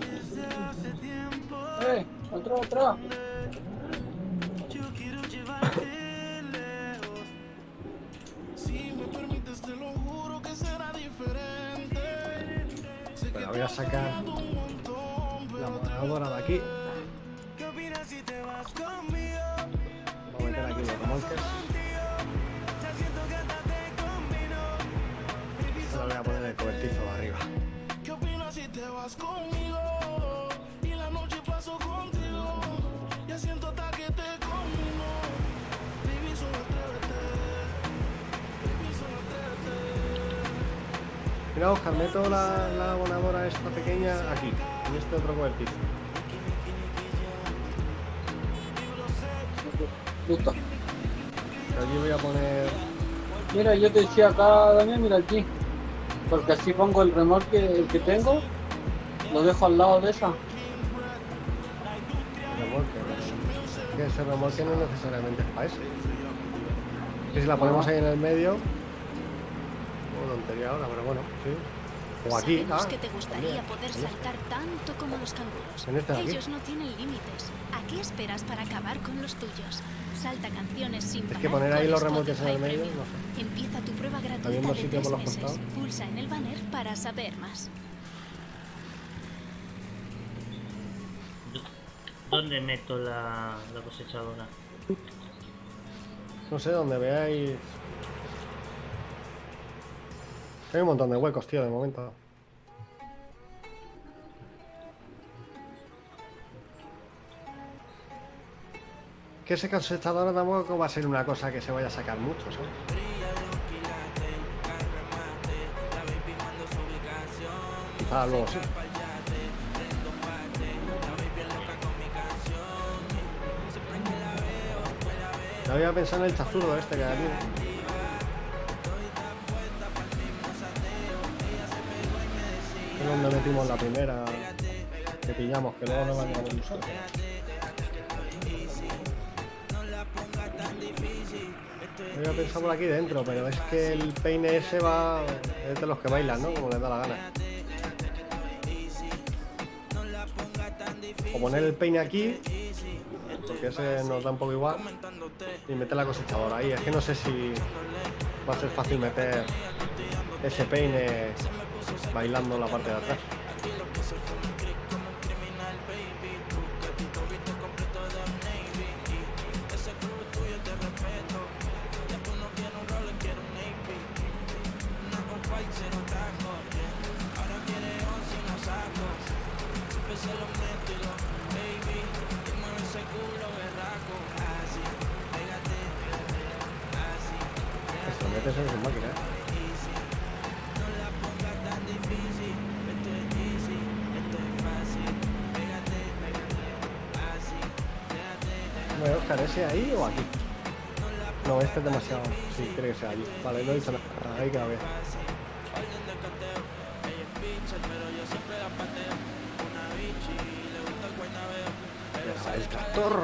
Desde hace tiempo Otra. yo quiero llevarte lejos. Si me permites, te lo juro que será diferente. Sé que Bueno, voy a sacar la moradora de aquí. ¿qué opinas si te vas conmigo? Voy a meter aquí los remolques. Ya siento que hasta te combino. Baby, Ahora voy a poner el cobertizo de arriba. ¿qué opinas si te vas conmigo? Y la noche paso contigo. Ya siento hasta que te combino. Baby, solo atrévete. Baby, solo atrévete. Mira, Oscar, meto la abonadora esta pequeña aquí, en este otro cobertizo. Justo. Aquí voy a poner... Mira, yo te decía acá, Damián, mira aquí. Porque así pongo el remolque el que tengo, lo dejo al lado de esa. remolque, ¿no? Que ese remolque no necesariamente es para eso. Que si la ponemos ahí en el medio... Como tontería ahora, pero bueno, sí. O aquí, Sabemos que te gustaría también. poder saltar tanto como los canguros. En este de aquí. Ellos no tienen límites. ¿A qué esperas para acabar con los tuyos? Salta canciones sin parar. Es que poner ahí con los remolques en el Spotify medio, Premium. no sé. Empieza tu prueba gratuita Habiendo de sitio 3 por los meses. costados. Pulsa en el banner para saber más. ¿Dónde meto la cosechadora? No sé, donde veáis... Hay un montón de huecos, tío, de momento. Que ese cosechador tampoco va a ser una cosa que se vaya a sacar mucho, ¿sabes? Quizá luego sí. Ya había pensado en el chazurdo este que hay aquí. Es donde metimos la primera que pillamos, que luego no va a llegar un solo. Yo había pensado por aquí dentro, pero es que el peine ese va... es de los que bailan, ¿no? Como les da la gana. O poner el peine aquí, porque ese nos da un poco igual, y meter la cosechadora ahí. Es que no sé si va a ser fácil meter ese peine bailando en la parte de atrás. Se lo metes en su máquina, ¿eh? Bueno, Oscar, ¿ese ahí o aquí? No, este es demasiado. Sí, creo que sea allí. Vale, no he dicho nada. Ahí cada vez. El tractor.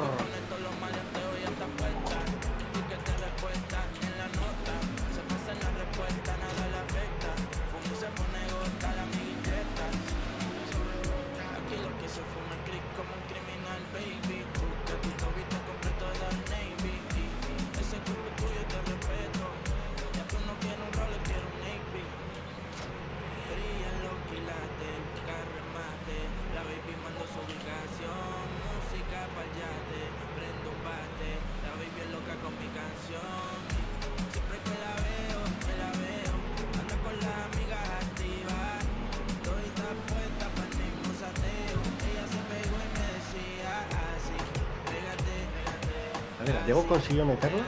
Mira, Diego consiguió meterlo.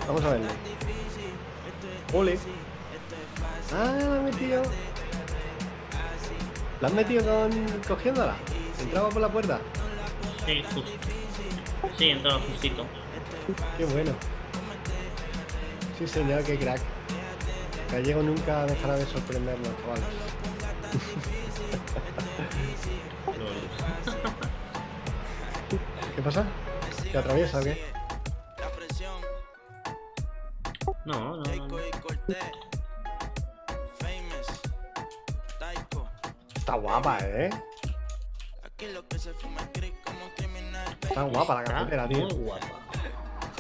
Vamos a verlo. Ole. Ah, la han metido. ¿La han metido cogiéndola? ¿Entraba por la puerta? Sí, justo. Sí, entraba justito. Qué bueno. Sí, señor, qué crack. Gallego nunca dejará de sorprendernos, chavales. ¿Qué pasa? ¿Te atraviesa o qué? No, no, no. Está guapa, ¿eh? Está guapa la cafetera, tío. Muy guapa.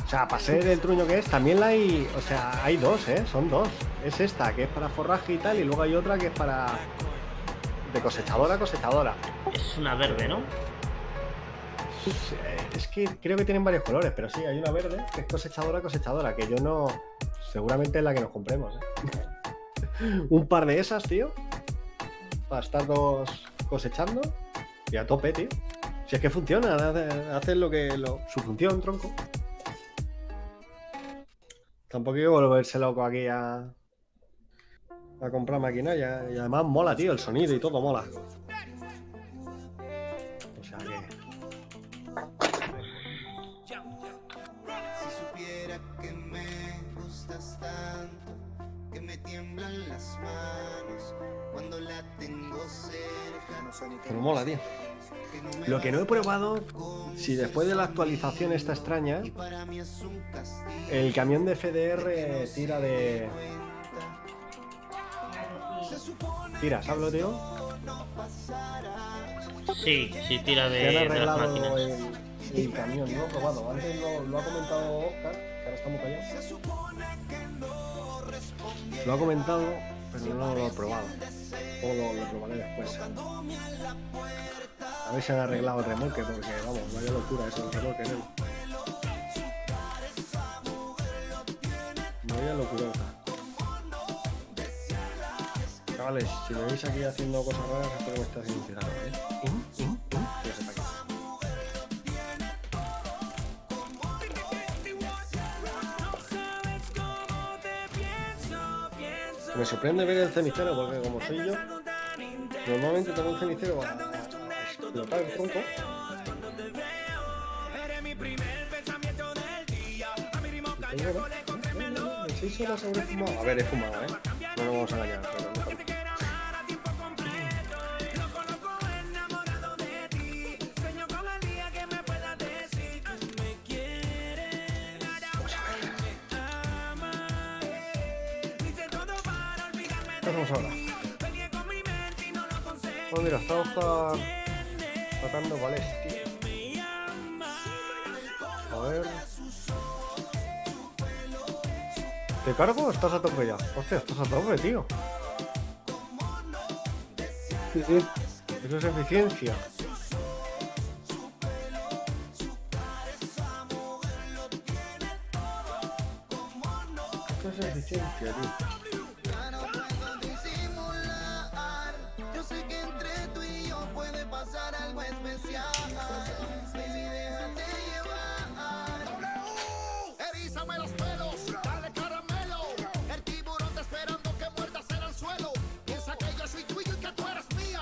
O sea, para ser el truño que es, también la hay... O sea, hay dos, ¿eh? Son dos. Es esta, que es para forraje y tal, y luego hay otra que es para... de cosechadora a cosechadora. Es una verde, ¿no? Es que creo que tienen varios colores, pero sí, hay una verde que es cosechadora a cosechadora, que yo no... Seguramente es la que nos compremos, ¿eh? Un par de esas, tío. Para estar dos cosechando. Y a tope, tío. Si es que funciona, hacen lo que... su función, tronco. Tampoco hay que volverse loco aquí a comprar maquinaria. Y además mola, tío, el sonido y todo mola. O sea que... Si supiera que me gustas tanto, que me tiemblan las manos cuando la tengo cerca. Pero mola, tío. Lo que no he probado, si después de la actualización esta extraña, el camión de FDR tira de... Tira, ¿sabes, tío? Sí, sí, tira Se han de las arreglado máquinas. el camión, no he probado. Antes lo ha comentado Oscar, que ahora está muy callado. Lo ha comentado, pero no lo he probado. O lo probaré después. A ver si han arreglado el remolque, porque vamos, vaya locura eso del remolque, ¿no? Vaya locura. Chavales, si me veis aquí haciendo cosas raras, es porque me está haciendo un cigarro, ¿eh? Ya sepa qué. Me sorprende ver el cenicero porque como soy yo, normalmente tengo un cenicero para explotar el tronco. Y tengo, ¿no? 6 horas habré fumado. A ver, he fumado, ¿eh? No nos vamos a engañar, pero no tanto. ¿Qué hacemos ahora? Pues mira, estamos sacando cuál es, tío. A ver. ¿Te cargo o estás a tope ya? Hostia, estás a tope, tío. Sí, sí. Eso es eficiencia. Eso es eficiencia, tío. Yo sé que entre tú y yo puede pasar algo especial. Baby, déjate llevar. Erízame los pelos, dale caramelo. El tiburón está esperando que muerdas en el suelo. Piensa que yo soy tuyo y que tú eres mía.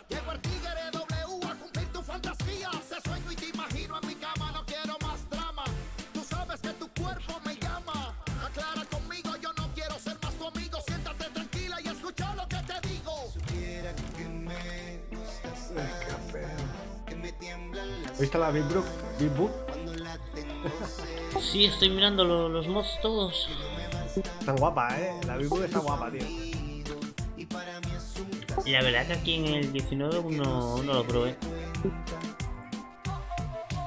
Llego el tigre W a cumplir tu fantasía. Te sueño y te imagino en mi cama, no quiero más drama. Tú sabes que tu cuerpo me llama. Aclara conmigo, yo no quiero ser más tu amigo. Siéntate tranquila y escucha lo que te digo. Supiera que me gustas que me tiemblan las ¿Viste la Big Book? Big Book. cuando la tengo Sí, estoy mirando los mods todos. Están guapa, la Big Book está guapa, tío. La verdad que aquí en el 19 uno lo probé.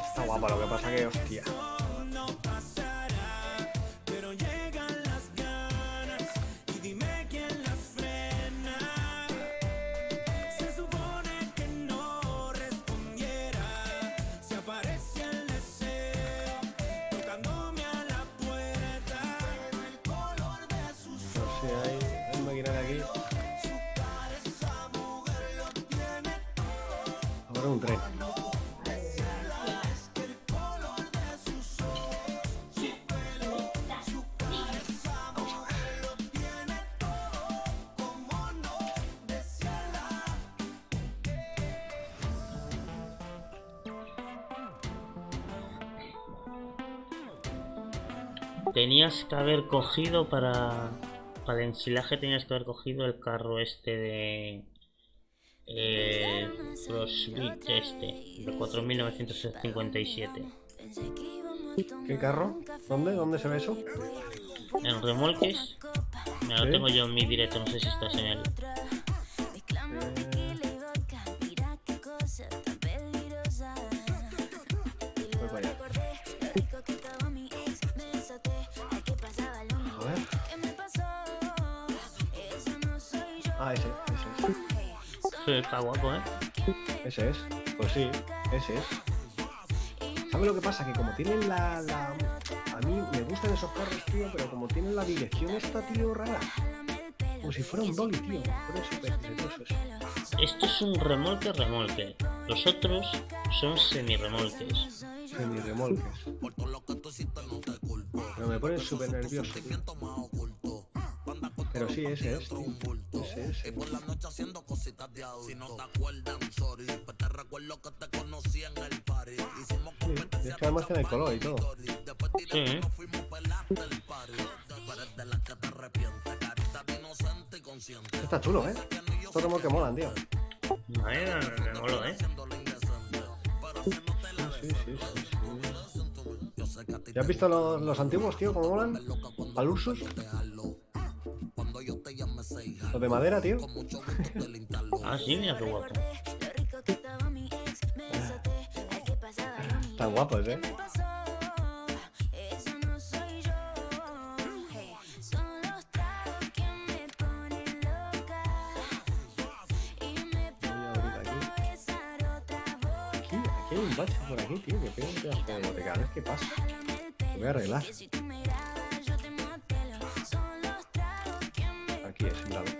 Está guapa, lo que pasa que, hostia. No sé, hay máquina aquí. Ahora un tren. Tenías que haber cogido para el ensilaje, tenías que haber cogido el carro este de Frostbite este de 4957. ¿Qué carro? ¿Dónde se ve eso? En remolques, me lo ¿Sí? tengo yo en mi directo, no sé si estás en él. Voy para allá. A ver. Ah, ese es. Sí, está guapo, Ese es. Pues sí, ese es. ¿Sabes lo que pasa? Que como tienen la... A mí me gustan esos carros, tío, pero como tienen la dirección esta, tío, rara. Como si fuera un dolly, tío. Fuera súper nerviosos. Esto es un remolque. Los otros son semi-remolques. Semi-remolques. Pero me ponen súper nervioso, tío. Pero sí, ese es, tío. Ese es. Sí, y es que además tiene el color y todo. Sí. Este está chulo, Estos remolques molan, tío. Me molo, Sí. ¿Ya has visto los antiguos, tío, cómo molan? Al usos. Los de madera, tío. Ah, sí, mira qué guapo. Están guapos, Aquí hay un bache por aquí, tío, que tengo que hacer de cada vez que pasa. Lo voy a arreglar. Aquí es, míralo.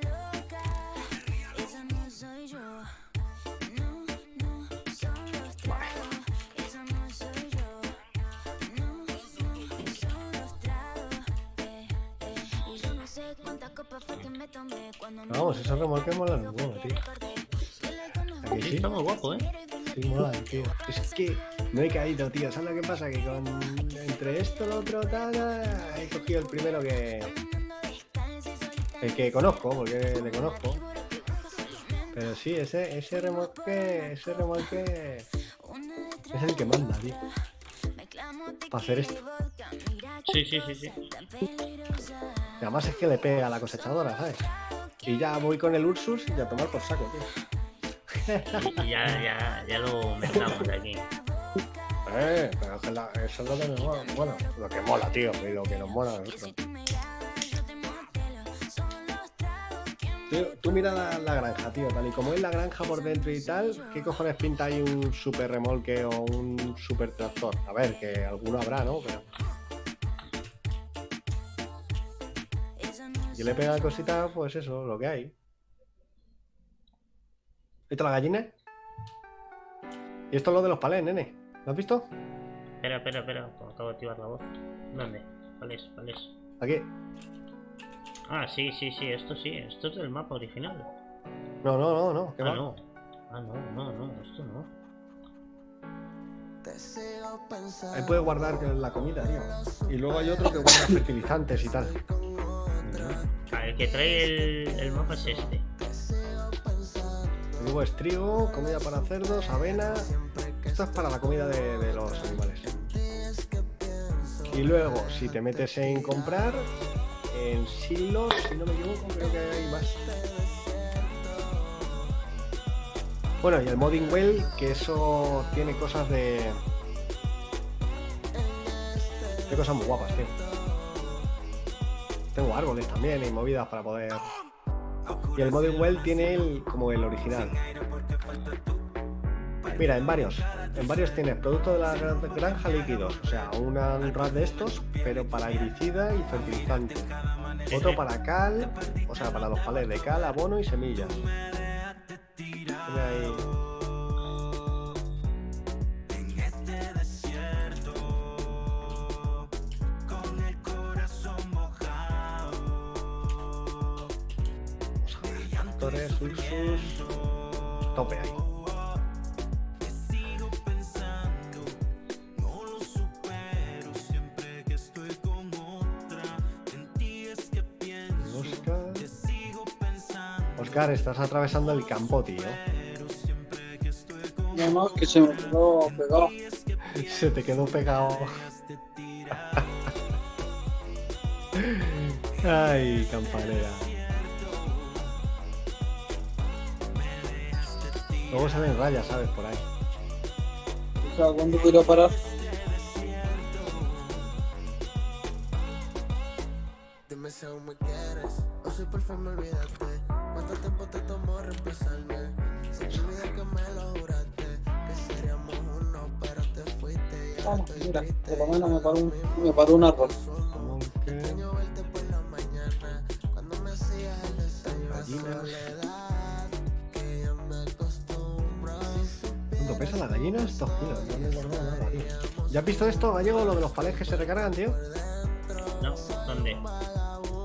Vamos, esos remolques molan un huevo, tío. Aquí Sí, sí. está muy guapo, Sí, molan, tío. Es que no he caído, tío. ¿Sabes lo que pasa? Que entre esto y lo otro, he cogido el primero el que conozco, porque le conozco. Pero sí, ese remolque es el que manda, tío. Para hacer esto. Sí. Y además es que le pega a la cosechadora, ¿sabes? Y ya voy con el Ursus y a tomar por saco, tío. Y ya lo mezclamos de aquí. Pero es que eso es lo que me mola. Bueno, lo que mola, tío, y lo que nos mola a nosotros. Tío, tú mira la granja, tío, tal y como es la granja por dentro y tal, ¿qué cojones pinta ahí un super remolque o un super tractor? A ver, que alguno habrá, ¿no? Pero... Y le pega cositas, pues eso, lo que hay. ¿Esto la gallina? Y esto es lo de los palés, nene. ¿Lo has visto? Espera, acabo de activar la voz. ¿Dónde? Palés. Aquí. Ah, sí, esto es del mapa original. No, ¿qué va? No, esto no. Ahí puedes guardar la comida, tío. Y luego hay otro que guarda fertilizantes y tal. El que trae el mapa es este. Luego es trigo, comida para cerdos, avena. Esto es para la comida de los animales. Y luego, si te metes en comprar, en silos, si no me equivoco, creo que hay más. Bueno, y el Modding Well, que eso tiene cosas de... Tiene cosas muy guapas, tío. Tengo árboles también y movidas para poder... Y el Modding Well tiene como el original. Mira, en varios tienes productos de la granja líquidos, o sea, un rack de estos, pero para herbicida y fertilizante. Otro para cal, o sea, para los palés de cal, abono y semillas. Tiene ahí... Tractores, Ursus... Tope ahí. Oscar, estás atravesando el campo, tío. No, que se me quedó pegado. Se te quedó pegado. Ay, campanera. Luego salen rayas, ¿sabes? Por ahí. O sea, ¿cuándo voy a parar? Dime si aún me quieres, o si por fin me olvidaste. ¿Cuánto tiempo te tomó reemplazarme? Se te olvida que me lo juraste, que seríamos uno, pero te fuiste y ahora estoy Mira, triste. por lo menos me paró un árbol. Extraño verte por la mañana, cuando me hacías el desayuno. Soledad, que ya me acostumbro. ¿Cuánto pesan las gallinas? 2 kilos, no me acuerdo nada, tío. ¿Ya has visto esto, Gallego, lo de los palés que se recargan, tío? No, ¿dónde?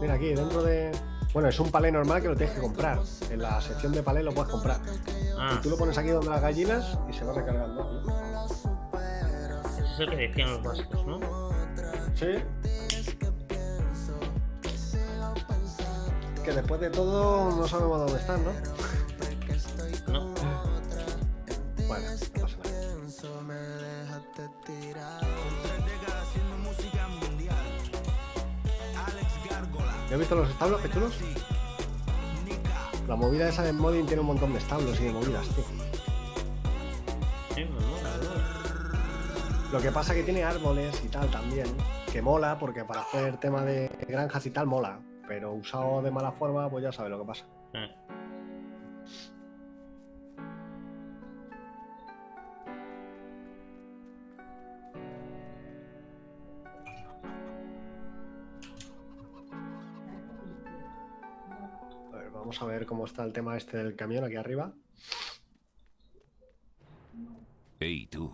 Mira aquí, dentro de... Bueno, es un palé normal que lo tienes que comprar. En la sección de palé lo puedes comprar. Ah, Y tú lo pones aquí donde las gallinas y se va recargando. ese es el que decían los vascos, ¿no? Sí. Que después de todo no sabemos dónde están, ¿no? No. Bueno, no pasa nada. ¿Ya has visto los establos, qué chulos? La movida esa de modding tiene un montón de establos y de movidas, tío. Sí, me mola, Lo que pasa que tiene árboles y tal también, que mola, porque para hacer tema de granjas y tal mola, pero usado de mala forma, pues ya sabes lo que pasa. A ver, vamos a ver cómo está el tema este del camión aquí arriba. Hey tú,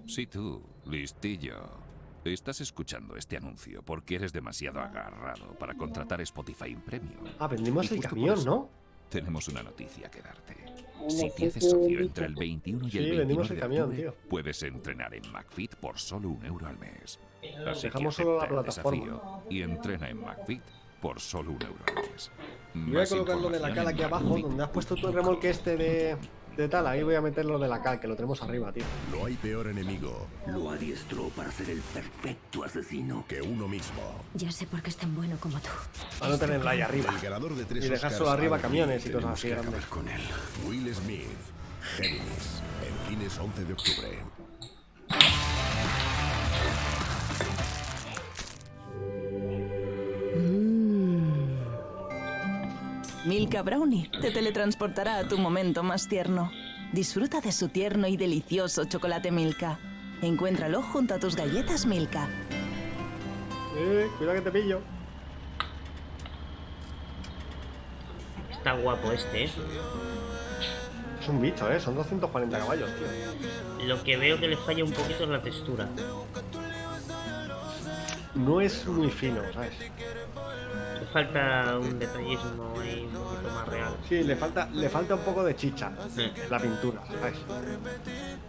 sí tú, listillo. Estás escuchando este anuncio porque eres demasiado agarrado para contratar Spotify Premium. Ah, vendimos Y el justo por camión, eso ¿no? Tenemos una noticia que darte. No Si sé te haces qué socio vendiste. entre el 21 y Sí, el 29 vendimos el de camión, octubre, tío. puedes entrenar en McFit por solo €1 al mes. Así Dejamos que solo la acepta el plataforma. desafío y entrena en McFit por solo €1 al mes. Voy a Más colocar lo de la información cala en aquí abajo, McFit. donde has puesto tu remolque este de tal, ahí voy a meter lo de la cal, que lo tenemos arriba, tío. No hay peor enemigo Lo adiestró para ser el perfecto asesino. que uno mismo. Ya sé por qué es tan bueno como tú. Para no tenerla ahí arriba. El ganador de 3 Y dejar Oscars solo arriba al camiones ring, y cosas tenemos así que grandes. acabar con él. Will Smith, Géminis, en cines 11 de octubre. Milka Brownie te teletransportará a tu momento más tierno. Disfruta de su tierno y delicioso chocolate Milka. Encuéntralo junto a tus galletas Milka. Cuidado que te pillo. Está guapo este, ¿eh? Es un bicho, son 240 caballos, tío. Lo que veo que le falla un poquito es la textura. No es muy fino, ¿sabes? Le falta un detallismo ahí un poquito más real. Sí, le falta un poco de chicha en la pintura, ¿sabes?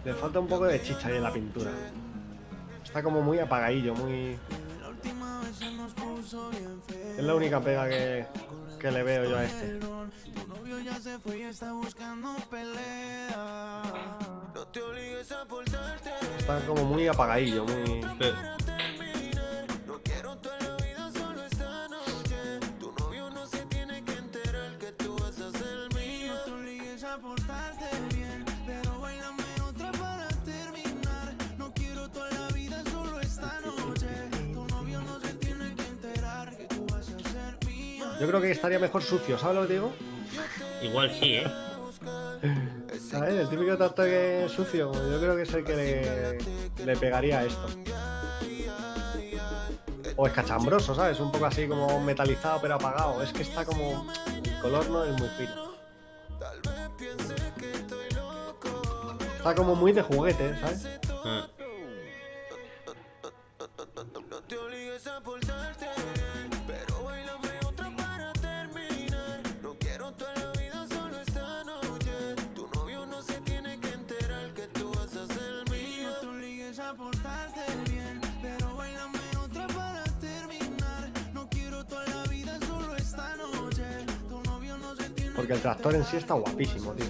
Le falta un poco de chicha ahí en la pintura. Está como muy apagadillo, muy... Es la única pega que le veo yo a este. Está como muy apagadillo, muy... Yo creo que estaría mejor sucio, ¿sabes lo que digo? Igual sí, ¿eh? ¿Sabes? El típico tatuaje sucio, yo creo que es el que le pegaría a esto. O es cachambroso, ¿sabes? Un poco así como metalizado pero apagado. Es que está como... El color no es muy fino. Está como muy de juguete, ¿sabes? Porque el tractor en sí está guapísimo, tío.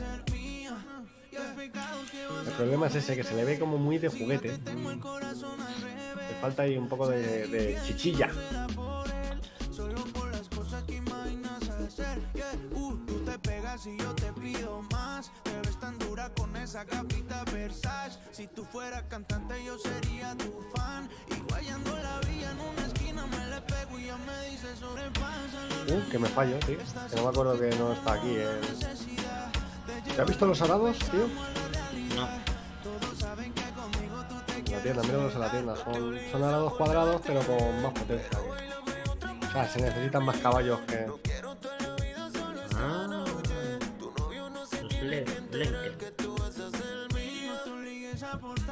El problema es ese, que se le ve como muy de juguete. Le falta ahí un poco de chichilla. Tú te pegas y yo te pido más. Te ves tan dura con esa capita Versace. Si tú fueras cantante yo sería tu fan. Y guayando la villa en una esquina me le pego y ya me dice sobrepasa. Que me fallo, tío. Que no me acuerdo que no está aquí. ¿Te has visto los arados, tío? No. La tienda, míralos en la tienda. Son arados cuadrados, pero con más potencia. O sea, se necesitan más caballos que... Ah. Los Lenker.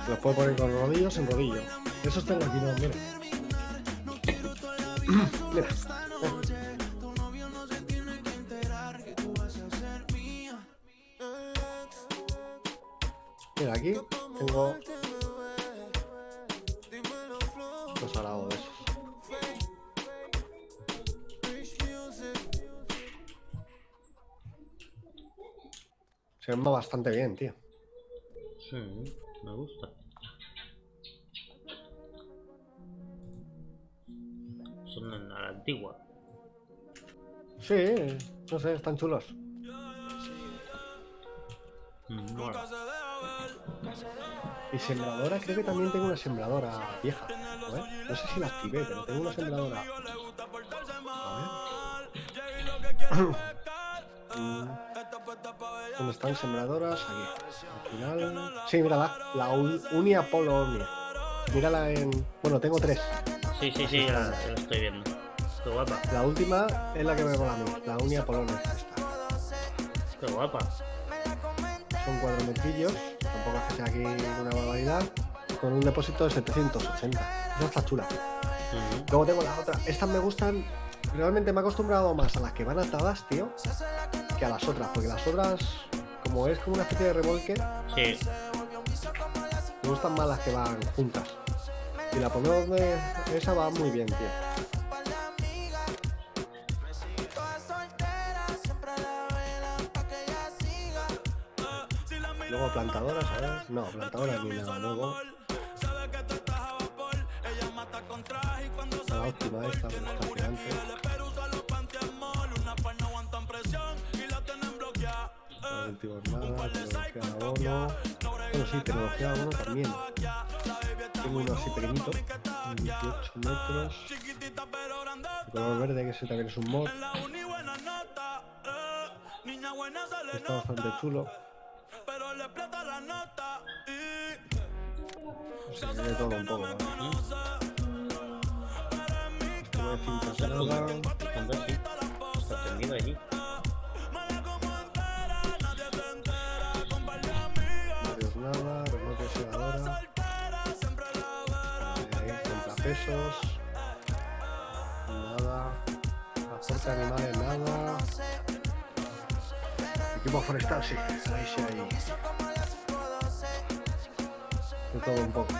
Los puedo poner con rodillo sin rodillo. Esos tengo aquí, no, mira. Mira. Mira, aquí tengo los arados de esos. Se ven bastante bien, tío. Sí, me gusta. Son a la antigua. Sí, no sé, están chulos. Mola. Y sembradora, creo que también tengo una sembradora vieja. A ver, no sé si la activé, pero tengo una sembradora. A ver. ¿Dónde están sembradoras? Aquí. Al final. Sí, mírala. La Unia Polo Omnia. Mírala en. Bueno, tengo 3. Sí, la estoy viendo. Qué guapa. La última es la que me mola a mí. La Unia Polo Omnia. Qué guapa. Son 4 metrillos. Tampoco es que sea aquí una barbaridad. Con un depósito de 780. Esa está chula. Luego tengo la otra. Estas me gustan. Realmente me he acostumbrado más a las que van atadas, tío, que a las otras, porque las otras, como es como una especie de remolque, sí, me gustan más las que van juntas. Y la ponemos de esa va muy bien, tío. Luego plantadoras, a ver. No, plantadoras ni nada nuevo. La óptima esta, pero está gigante. Cultivos nada, tecnología de abono. Bueno, sí, tecnología de abono también. Tengo uno así pequeñito, 28 metros. De color verde, que ese también es un mod. Está bastante chulo. Se ve todo un poco, ¿vale? Esto no es cintas de nada. Está tendido allí. Varios nada, remate segadora. Contrapesos. Nada. Transporte de animales, nada. Equipo forestal, sí. Ahí sí hay. De todo un poco.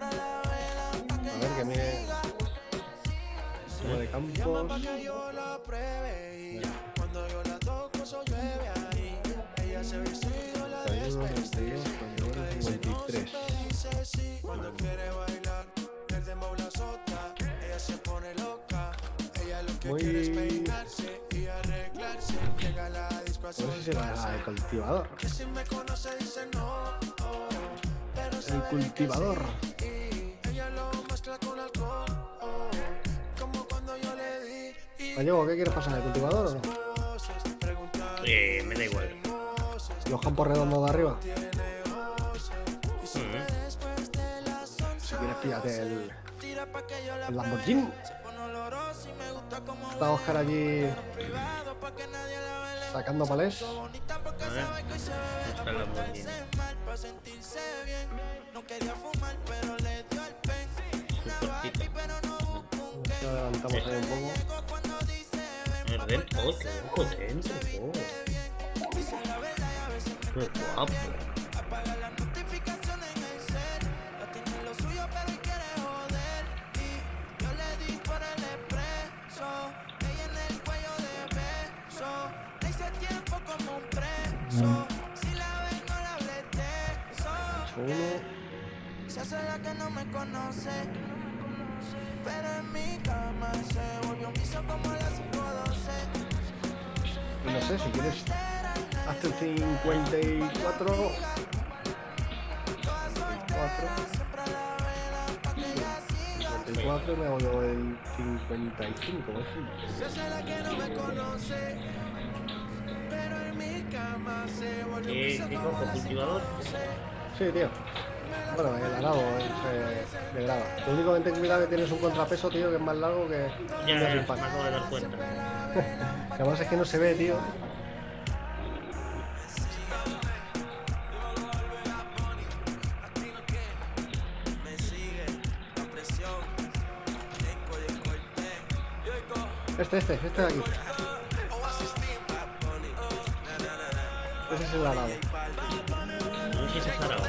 A ver que mire. Zona de campos. Cuando yo la toco, eso llueve ahí. Ella se vestido la 32, 53. dice sí. Cuando quiere bailar, el dembow la azota. Ella se pone loca. Ella lo que quiere es peinarse y arreglarse. Llega a la disco a No sé si será el cultivador. que si me conoce dice no. Pero El cultivador. ella lo mezcla con alcohol. Como cuando yo le di. Gallego, ¿qué quieres pasar? ¿El cultivador o no? Me da igual. Los campos redondos de arriba. Si quieres, píllate el Lamborghini. Está Oscar allí sacando palés. A ver, está la Lamborghini. Nos adelantamos ahí un poco. A ver, oh, qué potente, oh. Qué guapo. Apaga las notificaciones en el cel. No tiene lo suyo, pero quiere joder. Y yo le di por el expreso. Ella en el cuello de beso. Le hice tiempo como un preso. Si la ven, no la hables de eso. Se hace la que no me conoce. Pero en mi cama se volvió un vicio como las 5:12. No sé, si quieres, hazte el 54. 54 y me hago yo el 55, por ejemplo. Se hace la que no me conoce. Pero en mi cama se volvió un vicio ¿Qué como cojo? las ¿Cultivador? Sí, tío. Bueno, el arado se degrada. Lo único que ten cuidado que tienes un contrapeso, tío, que es más largo que Ya, un me desinfante. acabo de dar cuenta. Además es que no se ve, tío. Este de aquí. Ese es el arado. No sé si es arado.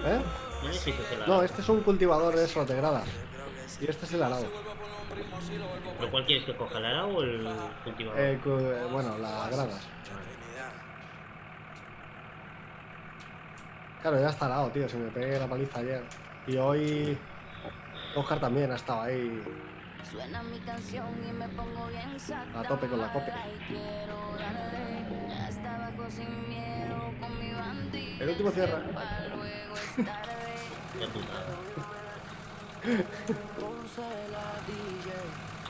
¿Eh? No sé si es el No, arado. este es un cultivador de esos de gradas. Y este es el arado. ¿Pero cuál quieres que coja, el arado o el cultivador? Bueno, las gradas. Claro, ya está arado, tío. Se me pegué la paliza ayer. Y hoy Oscar también ha estado ahí Suena mi canción y me pongo bien a tope con la cope. Hasta abajo sin miedo con mi bandita. El último cierra. Ya putada.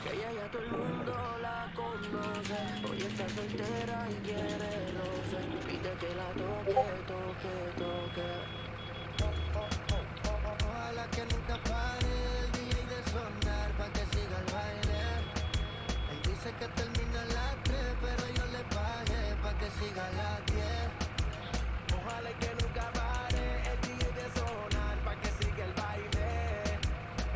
Que ella ya todo el mundo la conoce. Hoy está soltera y quiere roce. Pide que la toque. Ojalá que nunca pare el DJ de sonar pa' que siga el baile. Él dice que termina a las 3, pero yo le pagué pa' que siga a las 10. Ojalá que nunca pare el DJ de sonar pa' que siga el baile.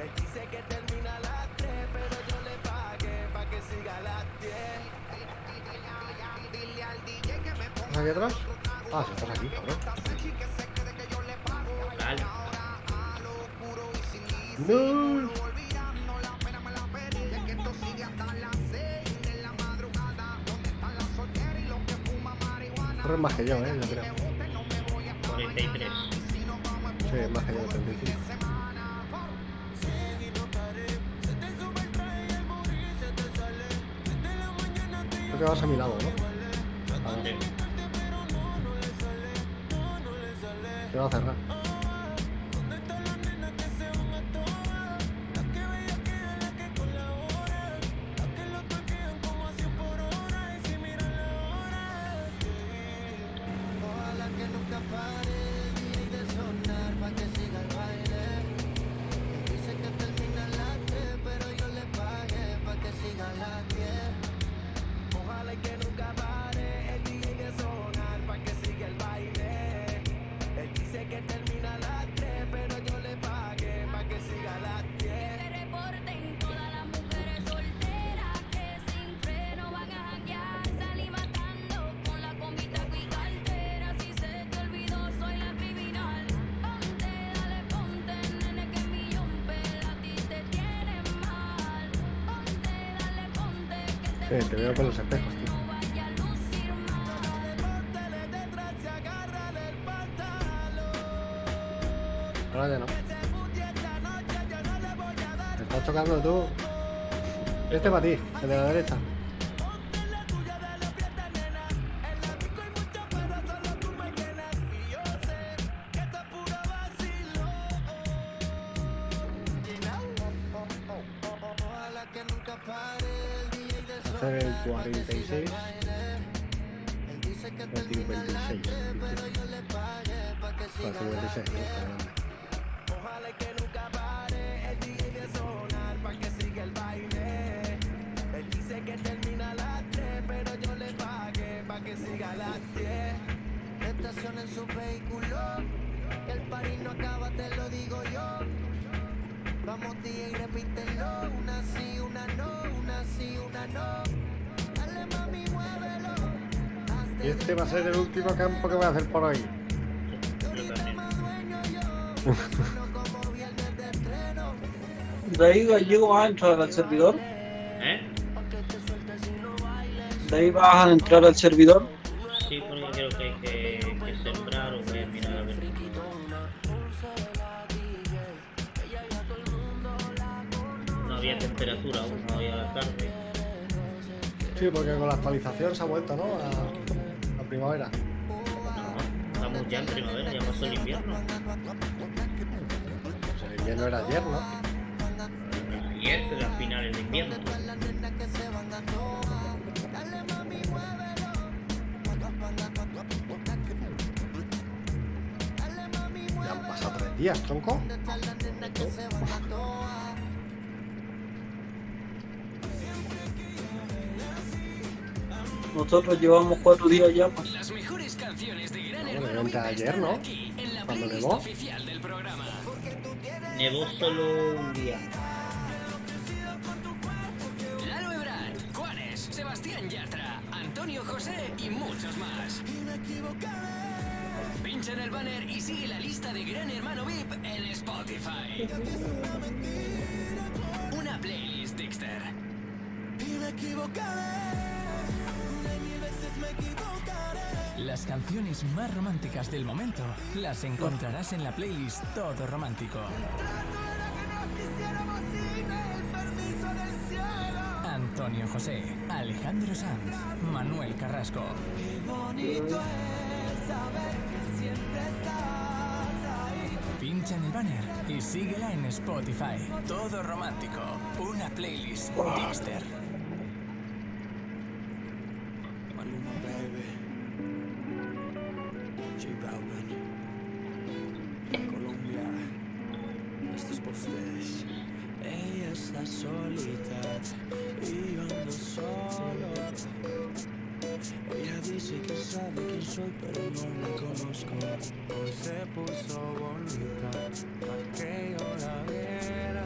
Él dice que termina a las 3, pero yo le pagué pa' que siga a las 10. Dile al DJ que me ¿Estás aquí atrás? Ah, si estás aquí, cabrón. Dale. No. Corres más que yo, yo creo. 43. Sí, más que yo, 35. Creo que vas a mi lado, ¿no? Sí. Te va a cerrar. Ojalá que nunca pare el DJ de sonar pa' que siga el baile. Él dice que termina a las 3, pero yo le pagué pa' que siga a las 10. Ojalá y que nunca pare el DJ de sonar pa' que siga el baile. Él dice que termina a las 3, pero yo le pagué pa' que siga a las 10. Que reporten todas las mujeres solteras que sin freno van a janguear. Salí matando con la combita y cartera. Si se te olvidó, soy la criminal. Ponte, dale, ponte, nene, que millón pela a ti te tienen mal. Ponte, dale, ponte, que Sí, te veo con los espejos, tío. vaya a lucir Póntele detrás y agárrale el pantalón. Ahora ya no. Se pudie esta noche, yo no le voy a dar. Te estás chocando tú. Este para ti, el de la derecha. La tuya de la fiesta, nena. En la disco hay mucho, pero solo tú me llenas. Y yo sé que esto es puro vacilón. Ojalá que nunca pare el DJ de Hacer el 46. Él dice que El termina a las 56. 3, pero yo le pagué pa' que El siga a las 56, ¿no? Está grande. Ojalá y que nunca pare el DJ de sonar pa' que siga el baile. Él dice que termina a las 3, pero yo le pagué pa' que siga a las 10. Estacionen su vehículo, que el party no acaba, te lo digo yo. Vamos DJ y repítelo, una sí, una no, una sí, una no. Dale mami, muévelo. Y este va a ser el último campo que voy a hacer por hoy. De ahí llego a entrar al servidor. De ahí vas a entrar al servidor. Sí, porque creo que hay que sembrar o voy a mirar a ver. No había temperatura aún, no había la tarde. Sí, porque con la actualización se ha vuelto, ¿no? A primavera. No, estamos ya en primavera, ya pasó el invierno. Pues el invierno era ayer, ¿no? Ayer, pero a finales de invierno. Ya han pasado 3 días, tronco. Nosotros llevamos 4 días ya. Pues. Las mejores canciones de Gran Bueno, Hermano evento ayer, ¿no? en la Cuando playlist nevó. oficial del programa. Nevó solo un día. Lalo Ebrard, Juanes, Sebastián Yatra, Antonio José y muchos más. Pincha en el banner y sigue la lista de Gran Hermano VIP en Spotify. Una playlist Dixter. Y me equivocaré. Mil veces me equivocaré. Las canciones más románticas del momento las encontrarás en la playlist Todo Romántico. Antonio José, Alejandro Sanz, Manuel Carrasco. Qué bonito es saber que siempre estás ahí. Pincha en el banner y síguela en Spotify. Todo Romántico, una playlist Dixter. Maluma, baby. J Balvin. Colombia. Esto es por ustedes. Ella está solita y yo ando solo. Ella dice que sabe quién soy, pero no la conozco. Hoy se puso bonita para que yo la viera.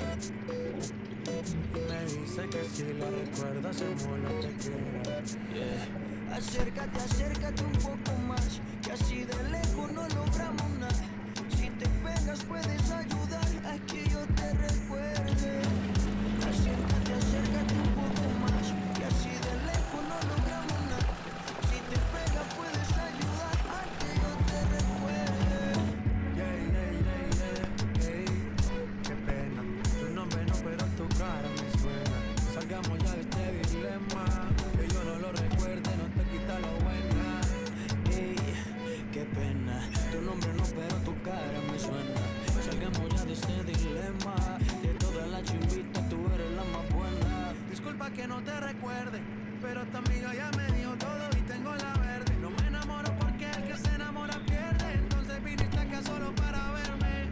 Y me dice que si la recuerda hacemos lo que quiera. Yeah. Acércate, acércate un poco más, que así de lejos no logramos nada. Si te pegas puedes ayudar a que yo te recuerde. Acércate, acércate un poco más, que así de lejos no logramos nada. Si te pegas puedes ayudar. pa' que no te recuerde. Pero esta amiga ya me dijo todo y tengo la verde. No me enamoro porque el que se enamora pierde. Entonces viniste acá solo para verme.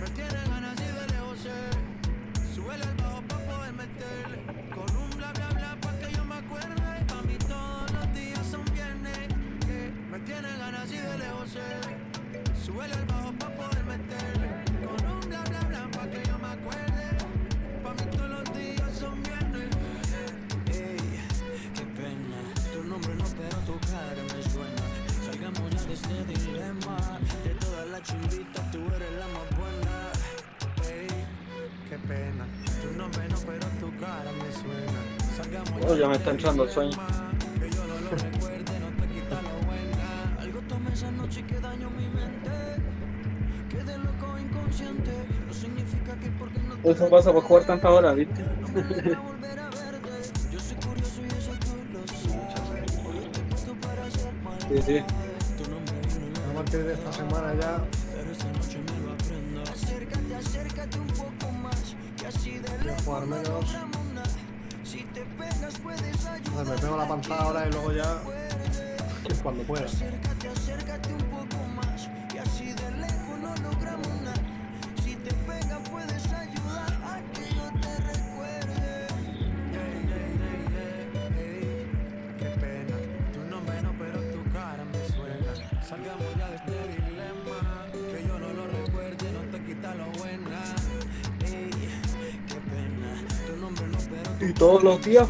Me tiene ganas y de lejos sé. Súbele al bajo pa' poder meterle. Con un bla bla bla pa' que yo me acuerde. A mí todos los días son viernes. Me tiene ganas y de lejos sé. Súbele al bajo pa' poder meterle. Con un bla bla bla pa' que yo me acuerde. Pa' mí todos los días son viernes. Ey, qué pena. Tu nombre no, pero tu cara me suena. Salgamos ya de este dilema. De todas las chimbitas tú eres la más buena. Ey, qué pena. Tu nombre no, pero tu cara me suena. Salgamos Oh, ya me está entrando el sueño. que yo no lo recuerde, no te quita lo buena. Algo tomé esa noche que dañó mi mente. Quedé loco inconsciente. No significa que porque no te Eso pasa por jugar tantas horas, ¿viste? yo soy curioso y eso tú lo sabes. Hoy estoy puesto para hacer mal. Sí, sí. Tu nombre vino y A partir de esta semana ya. pero esta noche me lo aprendo. Acércate, acércate un poco más. Que así de Voy a lejos jugar no menos. logramos nada. Si te pegas puedes ayudar. Me pego la panzada ahora y luego ya. Cuando pueda. Acércate, acércate un poco más. Que así de lejos no logramos nada. Si te pegas puedes ayudar a que yo te recuerde. Qué pena. Tu nombre no, pero tu cara me suena. Salgamos ya de este dilema. Que yo no lo recuerde, no te quita lo buena. Ey, qué pena. Tu nombre no, pero tu Y todos los días.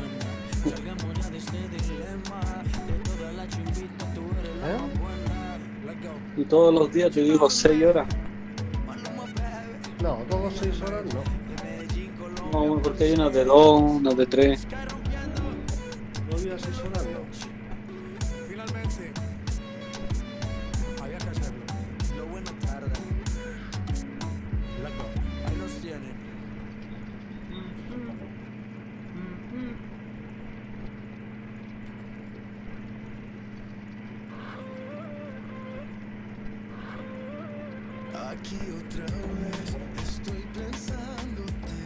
salgamos ya de este dilema. De todas las chimbitas tú eres la más buena. Let's go. Y todos los días te digo 6 horas. No, todos 6 horas no. No, porque hay unas de 2, unas de 3. No días 6 horas no. Finalmente, había que hacerlo. Lo bueno tarda. Let's go. Ahí los tienen. Aquí otra vez estoy pensándote.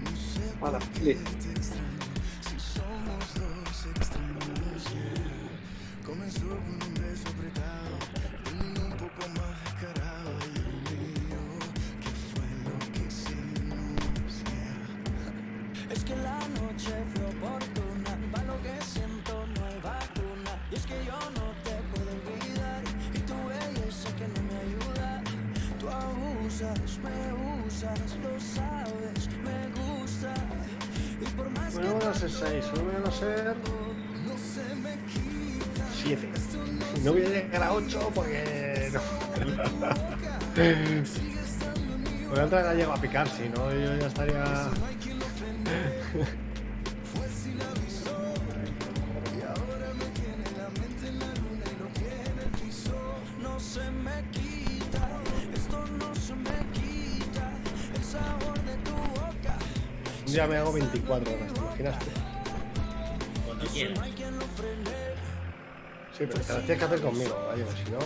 No sé Hola, por qué listo. te extraño. Si somos dos extraños. Comenzó con un beso apretado, terminó un poco más descarado. Dios mío, ¿qué fue lo que hicimos? Es que la noche fue oportuna, para lo que siento no hay vacuna. Y es que yo no te puedo olvidar, y tu belleza que no me ayuda. Tú abusas, me usas, lo sabes, me gusta. Y por más Bueno, van a ser 6, no van a ser no se me quita. 7. No voy a llegar a 8 porque no. Por otra la llego a picar, si no yo ya estaría. Fue sin aviso y ahora me tiene la mente en la luna y lo quiere en el piso. No se me quita, esto no se me quita, el sabor de tu boca. Un día me hago 24 horas, ¿te imaginas tú? Cuando quieras. No hay quien lo frene Sí, pero te las tienes que hacer conmigo, vaya, si no.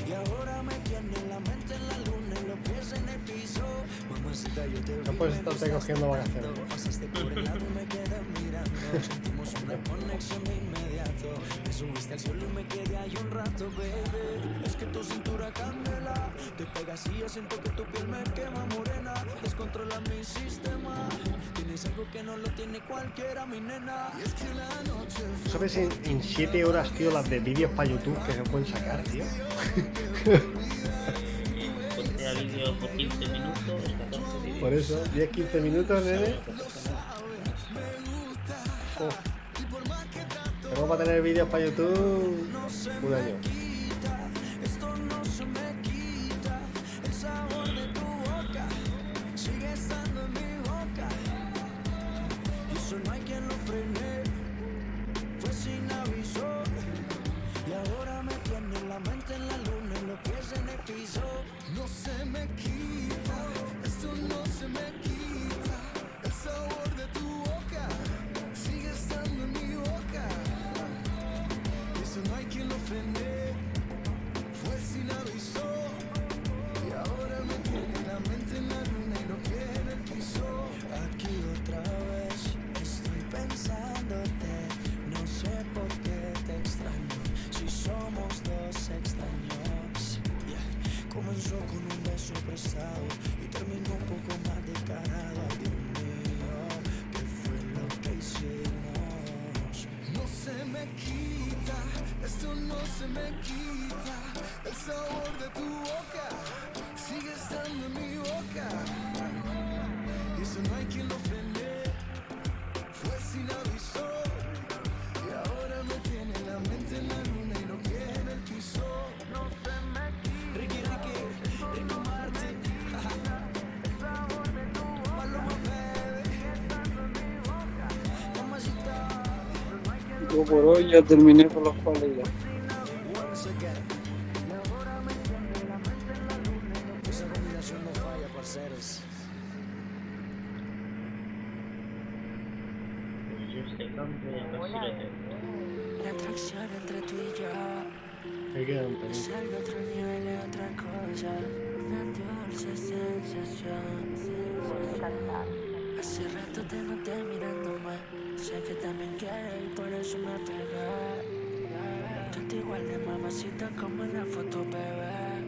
y ahora me tiene la mente en la luna y los pies en el piso. Mamacita, yo te No puedes estarte cogiendo vacaciones. pasaste por el lado y me quedé mirando. Sentimos una conexión de inmediato. Me subiste al cielo y me quedé ahí un rato, baby. Es que tu cintura candela. Te pegas y yo siento que tu piel me quema morena. Descontrola mi sistema. Tienes algo que no lo tiene cualquiera, mi nena. Y es que la noche ¿Sabes en 7 horas, tío, las de vídeos para YouTube que se pueden sacar, tío? Ponte a vídeo por 15 minutos, 14 vídeos. Por eso, 10-15 minutos, nene. Oh. Tengo para tener vídeos para YouTube un año. esto no se me quita, el sabor de tu boca sigue estando en mi boca. Y eso no hay quien lo frene, fue sin aviso. Y ahora me tiene la mente en la luna y los pies en el piso. No se me quita, esto no se me quita, el sabor de tu boca sigue estando en mi boca. Y eso no hay quien lo frene, fue sin aviso. Y ahora me tiene la mente en la luna y los pies en el piso. Aquí otra vez estoy pensando con un beso prestado y terminó un poco más descarado. Ay, Dios mío, ¿qué fue lo que hicimos? No se me quita, esto no se me quita. El sabor de tu boca sigue estando en mi boca. Y eso no hay quien lo frene. Fue sin aviso y ahora me tiene la mente en la luna y no quiere en el piso. No se me quita. Ricky Martin. Paloma baby. Mamacita. Yo por hoy ya terminé con los cuales ya. Once again. Ahora me tiene la mente en la luna y no esa combinación no falla, parceros. La atracción entre tú y yo Ahí queda un es pelín. algo otro nivel, es otra cosa. Una dulce sensación. Hace rato te noté mirándome. Sé que también quieres y por eso me pegué. Tú te igual de mamacita como en la foto, bebé.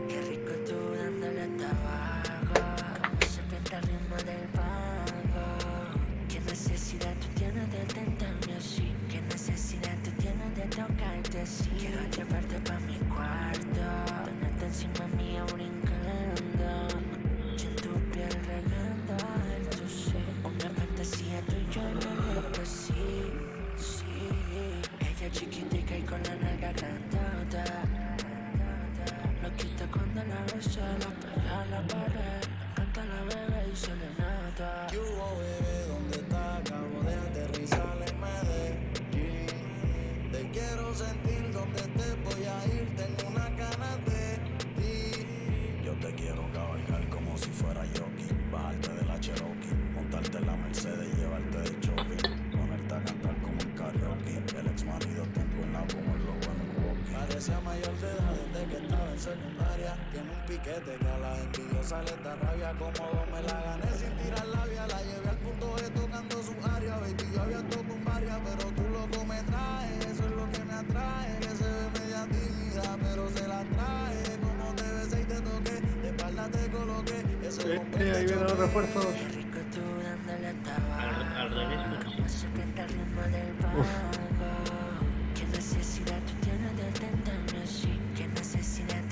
Qué rico tú dándole tabaco. Como se pinta el ritmo del pago. ¿Qué necesidad tú tienes de tentarme así? ¿Qué necesidad tú tienes de tocarte así? Quiero llevarte pa' mi cuarto, tenerte encima mía brincando, y en tu piel regando el tu sí. Una fantasía tú y yo en el sí, sí. Ella chiquitica y con la nalga grandota. Lo quita cuando la besa, la pega a la pared. Le encanta la bebé y se le nota. ¿Qué hubo, bebé? ¿Dónde estás? Acabo de aterrizar en Medellín. Te quiero sentir donde te voy a ir. Tengo una ganas de ti. Yo te quiero cabalgar como si fuera jockey. Bajarte de la Cherokee, montarte en la Mercedes y llevarte de shopping. Ponerte a cantar como un karaoke. El ex marido está enculado como el lobo en Milwaukee. Parecía mayor de edad desde que estaba en secundaria. Tiene un piquete que a la envidiosas les da rabia. Como me la gané sin tirar labia. La llevé al punto de tocando su área. Baby, yo había tocado un varias, pero tú loco me traes. Eso es lo que me atrae. Que se ve media tímida, pero se la trae. Como te besé y te toqué, de espalda te coloqué. Eso es Ahí vienen los refuerzos. Al revés,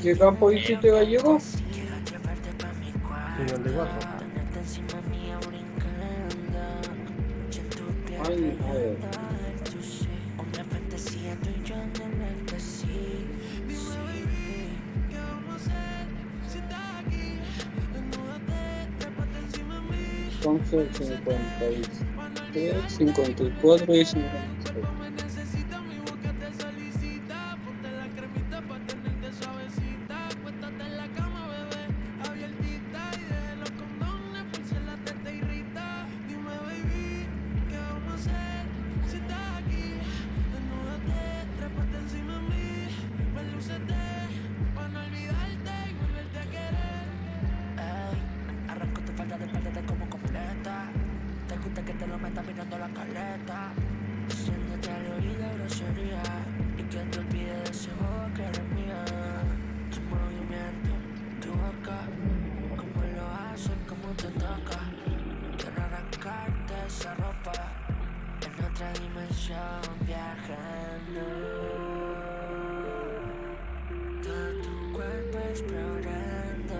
¿Qué campo hiciste, gallego? 54. Ay, a ver. Entonces 53, 54 y 56. Arranco tu falda de espalda como completa. Te gusta que te lo metas mirando la caleta. Diciéndote al oído grosería. Y que te olvides de ese juego que eres mía. Tu movimiento, tu boca. Cómo lo haces, cómo te toca. Quiero arrancarte esa ropa. En otra dimensión viajando. Todo tu cuerpo explorando.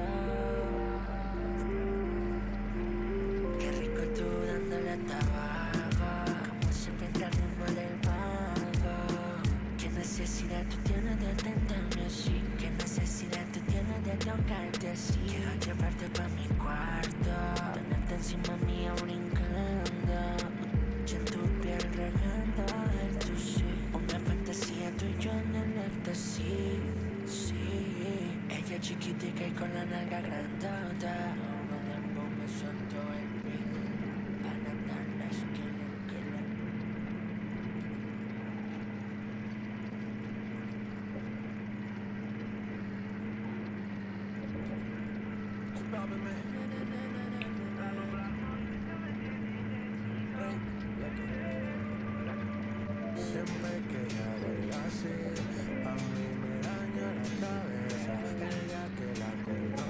Qué rico tú dándole tabaco. Como se pinta el ritmo del pago. ¿Qué necesidad tú tienes de tentarme así? ¿Qué necesidad tú tienes de tocarte así? Quiero llevarte pa' mi cuarto, tenerte encima mía brincando, y en tu piel regando el tu sí. Una fantasía tú y yo en el éxtasis, sí. Ella chiquitica y con la nalga grandota. Me soltó el beat para dar la esquina que le... Siempre que ella baila así, a mí me daña la cabeza. Ella que la coló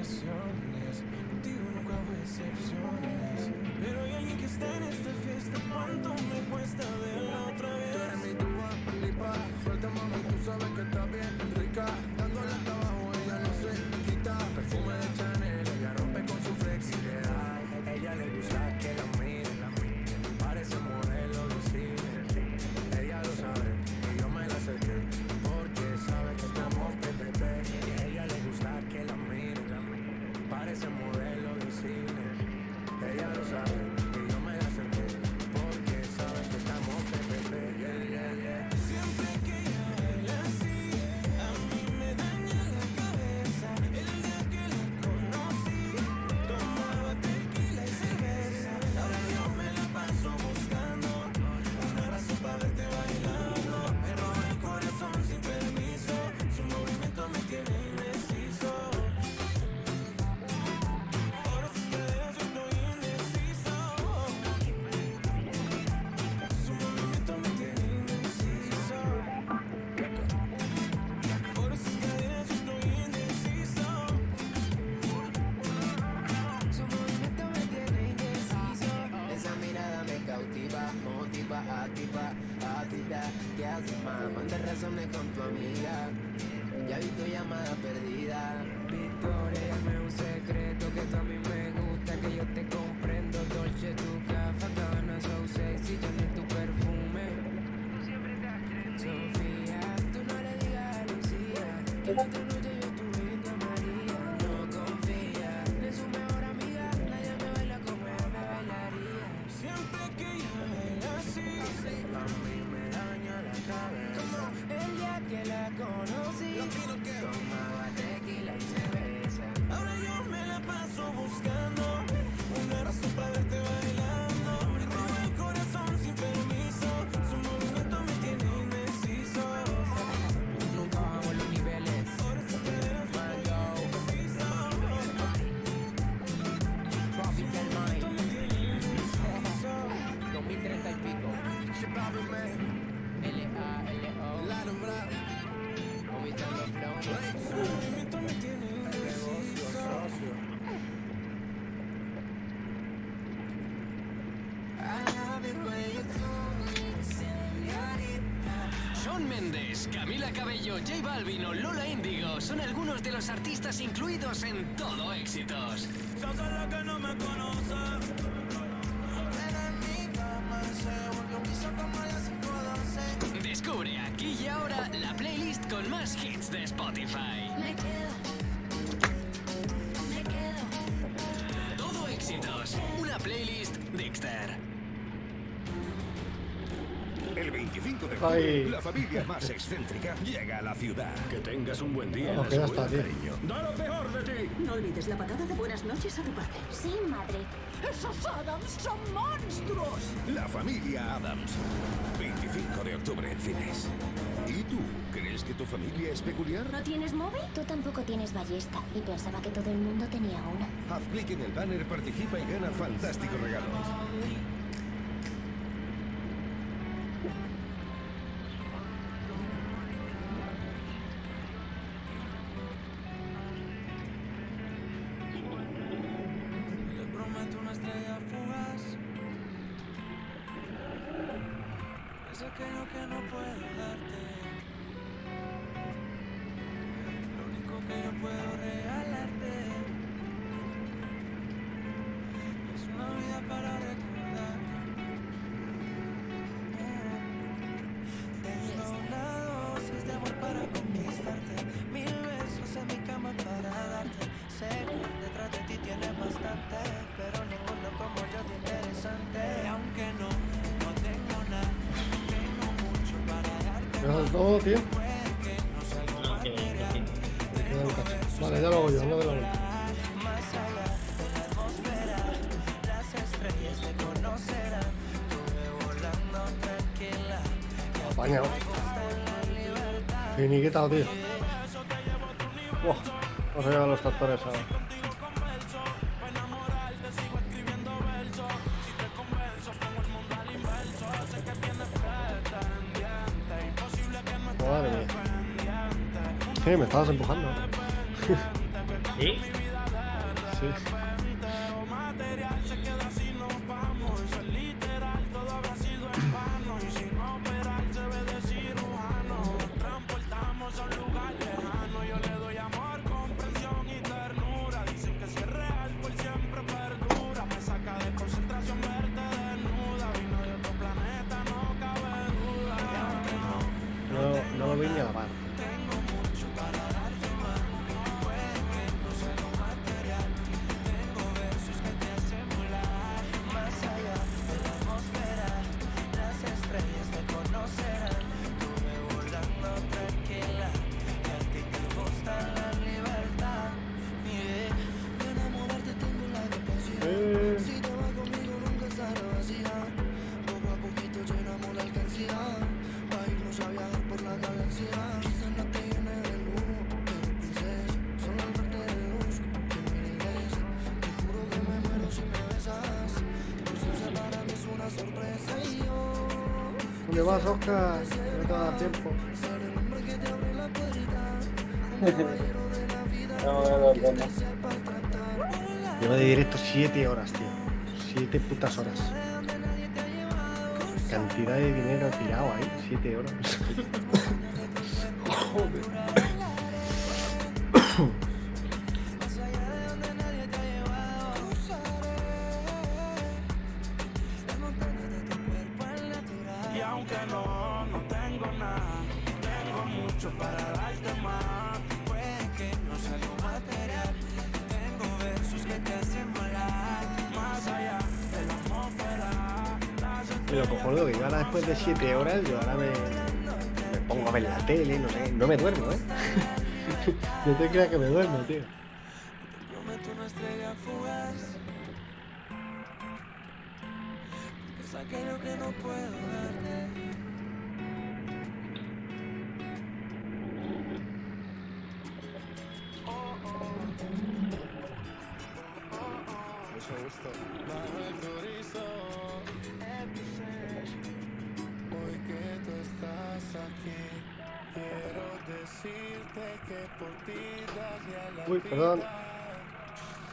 ocasiones. Contigo nunca hago excepciones. Pero hay alguien que está en esta fiesta. ¿Cuánto me cuesta verla otra vez? Tú eres mi tuba, lipa. Suelta mami, tú sabes que está bien rica. Dándole hasta abajo, ella no se quita. Perfume de Chanel, ella rompe con su flexibilidad. Ella le gusta que la miren. Parece modelo de cine. Ella lo sabe y yo me la acerqué. Porque sabe que estamos PPP. Y a ella le gusta que la miren. Parece modelo de cine. Ella lo sabe y yo me la acerqué. Porque sabe que estamos PPP. Siempre que ella baila así, a mí me daña la cabeza. El día que la conocí, tomaba tequila y cerveza. Ahora yo me la paso buscando una razón para verte bailando. Me roba el corazón sin permiso. Su movimiento me tiene indeciso. Por sus caderas yo estoy indeciso. Su movimiento me tiene indeciso. Por sus caderas yo estoy indeciso. Su movimiento me tiene indeciso. Esa mirada me cautiva, motiva, activa, ácida. ¿Qué haces, mamá? Manda razones con tu amiga. Ya vi tu llamada perdida. Victoria, dame un secreto que tú a mí me gusta, que yo te comprendo. Dolce, tu café, cabana, so sexy, tiene tu perfume. Sofía, tú no le digas a Lucía que la otra noche yo estuve viendo a María. No confía en su mejor amiga, nadie me baila como ella me bailaría. Siempre que ella baila así, a mí me daña la cabeza. El día que la conocí, tomaba tequila y cerveza. Ahora yo me la paso buscando una razón para verte bailando. Me roba el corazón sin permiso. Su movimiento me tiene indeciso. Nunca bajamos los niveles. Mango. Tropical Mind. 2030 y pico. L.A.L.O. Vomitando flow. Su movimiento me tiene indeciso. Shawn Mendes, Camila Cabello, J Balvin o Lola Índigo son algunos de los artistas incluidos en Todo Éxitos. Yo soy la que no me conoce. En mi cama se volvió un piso como a las 5:12. Descubre aquí y ahora la playlist con más hits de Spotify. Me quedo. Todo Éxitos, una playlist Dexter. El 25 de Ay. octubre, la familia más excéntrica llega a la ciudad. Que tengas un buen día en la queda hasta escuela, aquí. cariño. Da lo mejor de ti. No olvides la patada de buenas noches a tu padre. Sí, madre. ¡Esos Adams son monstruos! La familia Adams. 25 de octubre en cines. ¿Y tú? ¿Crees que tu familia es peculiar? ¿No tienes móvil? Tú tampoco tienes ballesta. Y pensaba que todo el mundo tenía una. Haz clic en el banner, participa y gana fantásticos regalos. Le prometo una estrella fugaz. Es aquello que no puedo darte. Lo único que yo puedo regalarte es una vida para recordar. Tengo una dosis de amor para conquistarte. 1000 besos en mi cama para darte. Sé que detrás de ti tienes bastante, pero ninguno como yo de interesante. Y aunque no tengo nada, tengo mucho para darte. ¿Dejas todo, tío? No, que Me queda un cacho. Vale, ya lo hago yo, no de la vuelta. Más allá de la atmósfera, las estrellas te conocerán. Tuve volando tranquila. Apañado. Finiquitado, tío. Buah, vamos a llevar los tractores ahora. Madre mía. Sí, me estabas empujando. ¿Sí? sí. O material se queda si nos vamos. Eso es literal, todo habrá sido en vano. Y sin operar se ve de cirujano. Nos transportamos a un lugar lejano. Yo le doy amor, comprensión y ternura. Dicen que si es real, por siempre perdura. Me saca de concentración verte desnuda. Vino de otro planeta, no cabe duda. Y aunque No lo vi ni a la par. tengo mucho para darte más, puede que no sea lo material. Tengo versos que te hacen volar más allá de la atmósfera. Las estrellas te conocerán. Tuve volando tranquila, que a ti te gusta la libertad. De enamorarte tengo la capacidad. Si te vas conmigo nunca estará vacía. Poco a poquito llenamos la alcancía. Pa' irnos a viajar por la galaxia. Quizás no te llene de luz, pero princesa, solo al verte deduzco que me eres. Te juro que me muero si me besas. Tu ausencia para mí es una sorpresa. Y yo ¿Dónde vas, Oscar? No te va a dar tiempo. seré el hombre que te abre la puerta. Llevo de directo 7 horas, tío. 7 putas horas. Cantidad de dinero tirado ahí, 7 horas. Joder. Y aunque no tengo nada, tengo mucho para darte más. Puede que no sea lo material. Tengo versos que te hacen volar más allá de la atmósfera. Y lo cojonudo que yo ahora después de 7 horas, yo ahora me pongo a ver la tele, no sé, no me duermo, ¿eh? No te creas que me duermo, tío. Prometo una estrella fugaz. Es aquello que no puedo darte. Mucho gusto. Bajo el chorizo. Hoy que tú estás aquí, quiero decirte que por ti daría la Uy, perdón. vida.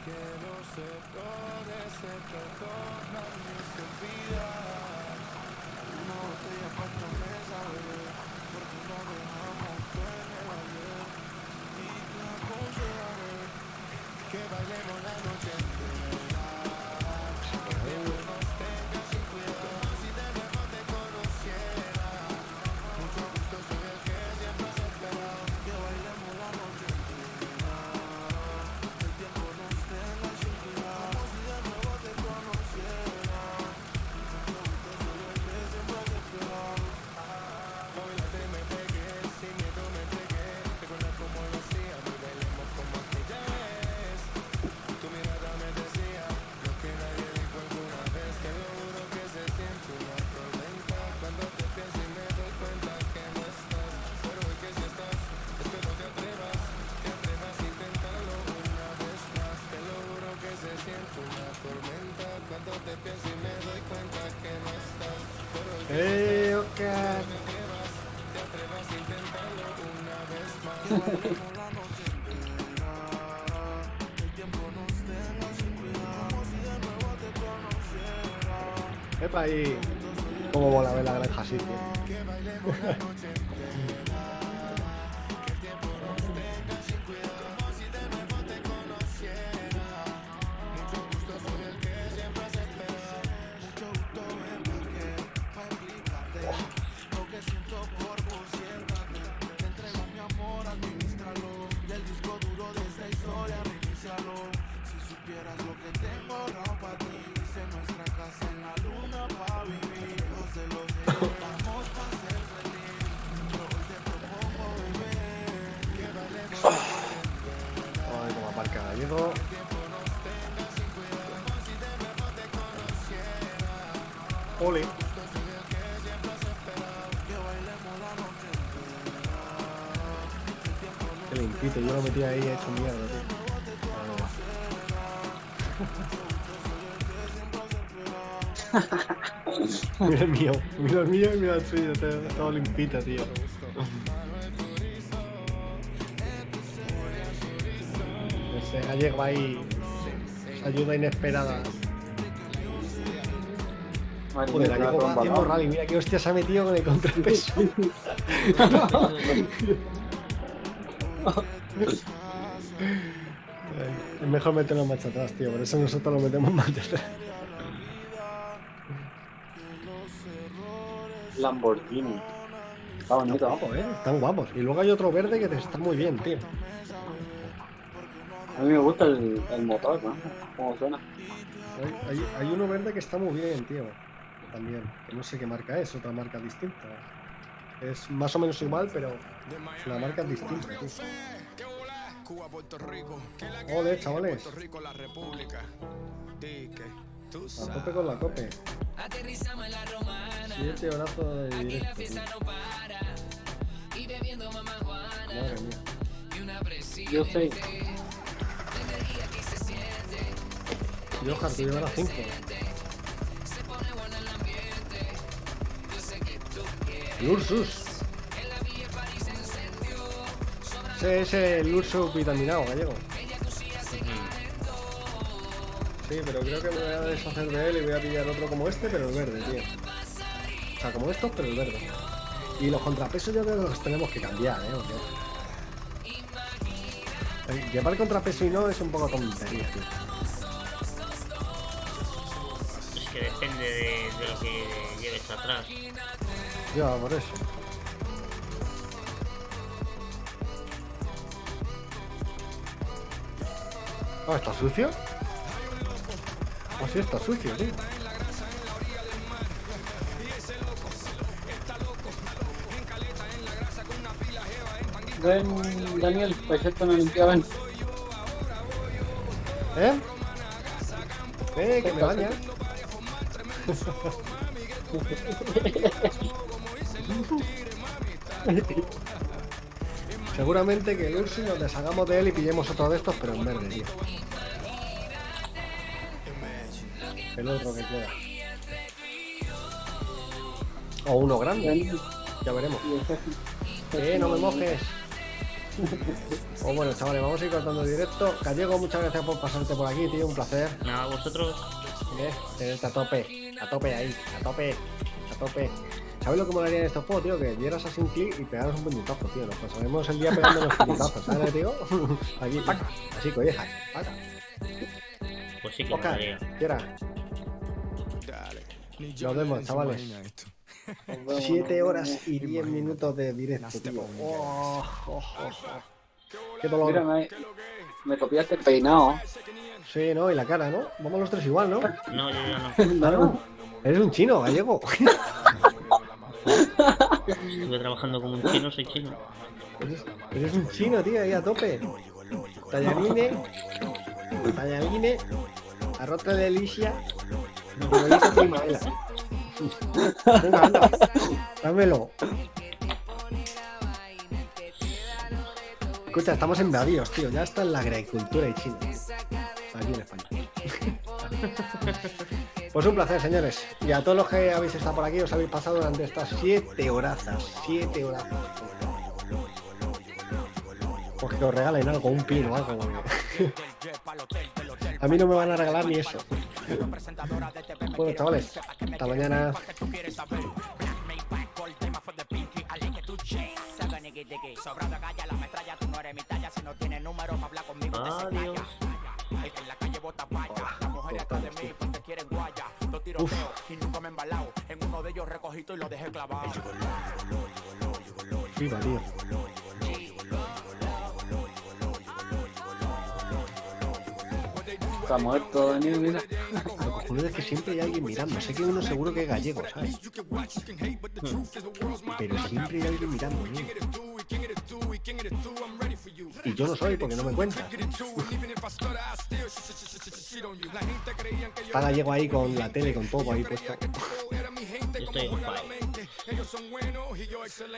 Que los errores se perdonan y se olvidan. Una botella para esta mesa, bebé, porque no dejamos en el ayer. Y te aconsejaré que bailemos la noche entera. Que no nos tengas sin cuidado, como si de nuevo te conociera. Mucho gusto, soy el que siempre has esperado. Que bailemos la noche entera. El tiempo nos tenga sin cuidado, como si de nuevo te conociera. Mucho gusto, soy el que siempre has esperado. Bailate, me pegué, sin miedo me entregué. Recuerda cómo lo hacíamos y bailemos como aquella vez. Tu mirada me decía lo que nadie dijo alguna vez. Te lo juro que se siente una tormenta cuando te pienso y me doy cuenta que no estás. Pero hoy que si estás, es que no te atrevas a intentarlo una vez más. Te lo juro que se siente una tormenta cuando te pienso y me doy cuenta que no estás. Pero hoy que si estás, Oscar. no te atrevas a intentarlo una vez más. Que bailemos la noche entera. El tiempo nos tenga sin cuidado, como si de nuevo te conociera. Epa ahí. Cómo mola ver la granja así, tío. Que bailemos la noche entera. Que el tiempo nos tenga sin cuidado, como si de nuevo te conociera. Mucho gusto, soy el que siempre has esperado. Mucho gusto, ven porque para explicarte lo que siento por vos, siéntate. Te entrego mi amor, administralo. Y el disco duro de esta historia, reinícialo. Si supieras lo que tengo ahorrado para ti. Hice nuestra casa en la luna para vivir. Los de los vamos para ser feliz. Yo hoy te propongo, bebé, que bailemos la noche entera. Ay, como aparca gallego. Que el tiempo nos tenga sin cuidado, como si de nuevo te conociera. Ole. Justo soy el que siempre has esperado. Que bailemos la noche entera. Que el tiempo nos Qué limpito, yo lo metí ahí hecho mierda, tío. Mira el mío y mira el suyo, todo limpito, tío. Ese gallego ahí. Sí. ayuda inesperada. Madre Joder, mía, Gallego va está haciendo embalado. rally. Mira qué hostia se ha metido con el contrapeso. Es mejor meterlo marcha atrás, tío. Por eso nosotros lo metemos marcha atrás. Lamborghini. Está bonito. Están guapos, están guapos. Y luego hay otro verde que está muy bien, tío. A mí me gusta el motor, ¿no? Cómo suena. Hay uno verde que está muy bien, tío. También. Que no sé qué marca es, otra marca distinta. Es más o menos igual, pero la marca es distinta, tío. Cuba, Puerto Rico. Ole, chavales. Puerto Rico, la República. A tope con la cope. 7 horazos de directo, tío. Madre mía. Yo sé. Yo, Ojar, tú llevarás 5. El Ursus. Ese es el Ursus vitaminado, Gallego. Sí, pero creo que me voy a deshacer de él y voy a pillar otro como este, pero el verde, tío. O sea, como estos, pero el verde. Y los contrapesos yo creo que los tenemos que cambiar, Llevar contrapeso y no es un poco tontería, tío. Es que depende de lo que lleves atrás. Ya, por eso. Ah, ¿está sucio? Ah, sí, está sucio, tío. Ven, Daniel, para echarte una limpiada, ven. Que me bañas. Seguramente que el Ursi nos deshagamos de él y pillemos otro de estos, pero en verde, tío. El otro que queda. O uno grande. Ya veremos. No me mojes. Pues bueno, chavales, vamos a ir cortando el directo. Gallego, muchas gracias por pasarte por aquí, tío. Un placer. Nada, vosotros. Tenerte a tope ahí, a tope. ¿Sabes lo que molaría en estos juegos, tío? Que dieras así un clic y pegaras un puñetazo, tío. Nos pasaremos el día pegando los puñetazos, ¿sabes, tío? Aquí, paca. Así, colleja, paca. Pues sí que Oscar, molaría. quiera. Nos vemos, chavales. 7 horas y 10 minutos de directo, tío. Qué dolor. Mira, me copiaste el peinado. Sí, ¿no? Y la cara, ¿no? Vamos los tres igual, ¿no? No, yo ya no. Claro. Eres un chino, Gallego. Estuve trabajando como un chino, soy chino. Eres un chino, tío, ahí a tope. Tallaline, arroz de delicia, como dice primavera. Venga, anda, dámelo. Escucha, estamos en Bavíos, tío. Ya está en la agricultura y China. Aquí en España. Pues un placer, señores. Y a todos los que habéis estado por aquí, os habéis pasado durante estas 7 horazas. 7 horazas. Pues que os regalen algo, un pin o algo. A mí no me van a regalar ni eso. Bueno, chavales, hasta mañana. Adiós. Uf. Viva, tío. Está muerto, Daniel, mira. Lo cojonudo es que siempre hay alguien mirando. Sé que uno seguro que es gallego, ¿sabes? Pero siempre hay alguien mirando, tío. Y yo no soy porque no me cuentas. Está Gallego ahí con la tele, con todo ahí puesto. Estoy en fire.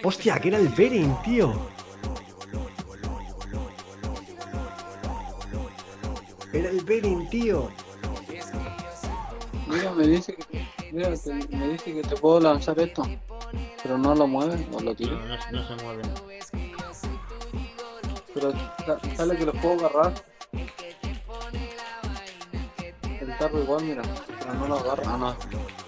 Hostia, que era el Beren, tío. Era el Beren, tío. Mira, me dice que te puedo lanzar esto. Pero no lo mueve, no lo tiro. No se mueve. Pero sale que lo puedo agarrar. intentarlo igual, mira. Pero no lo agarra. Ah, no.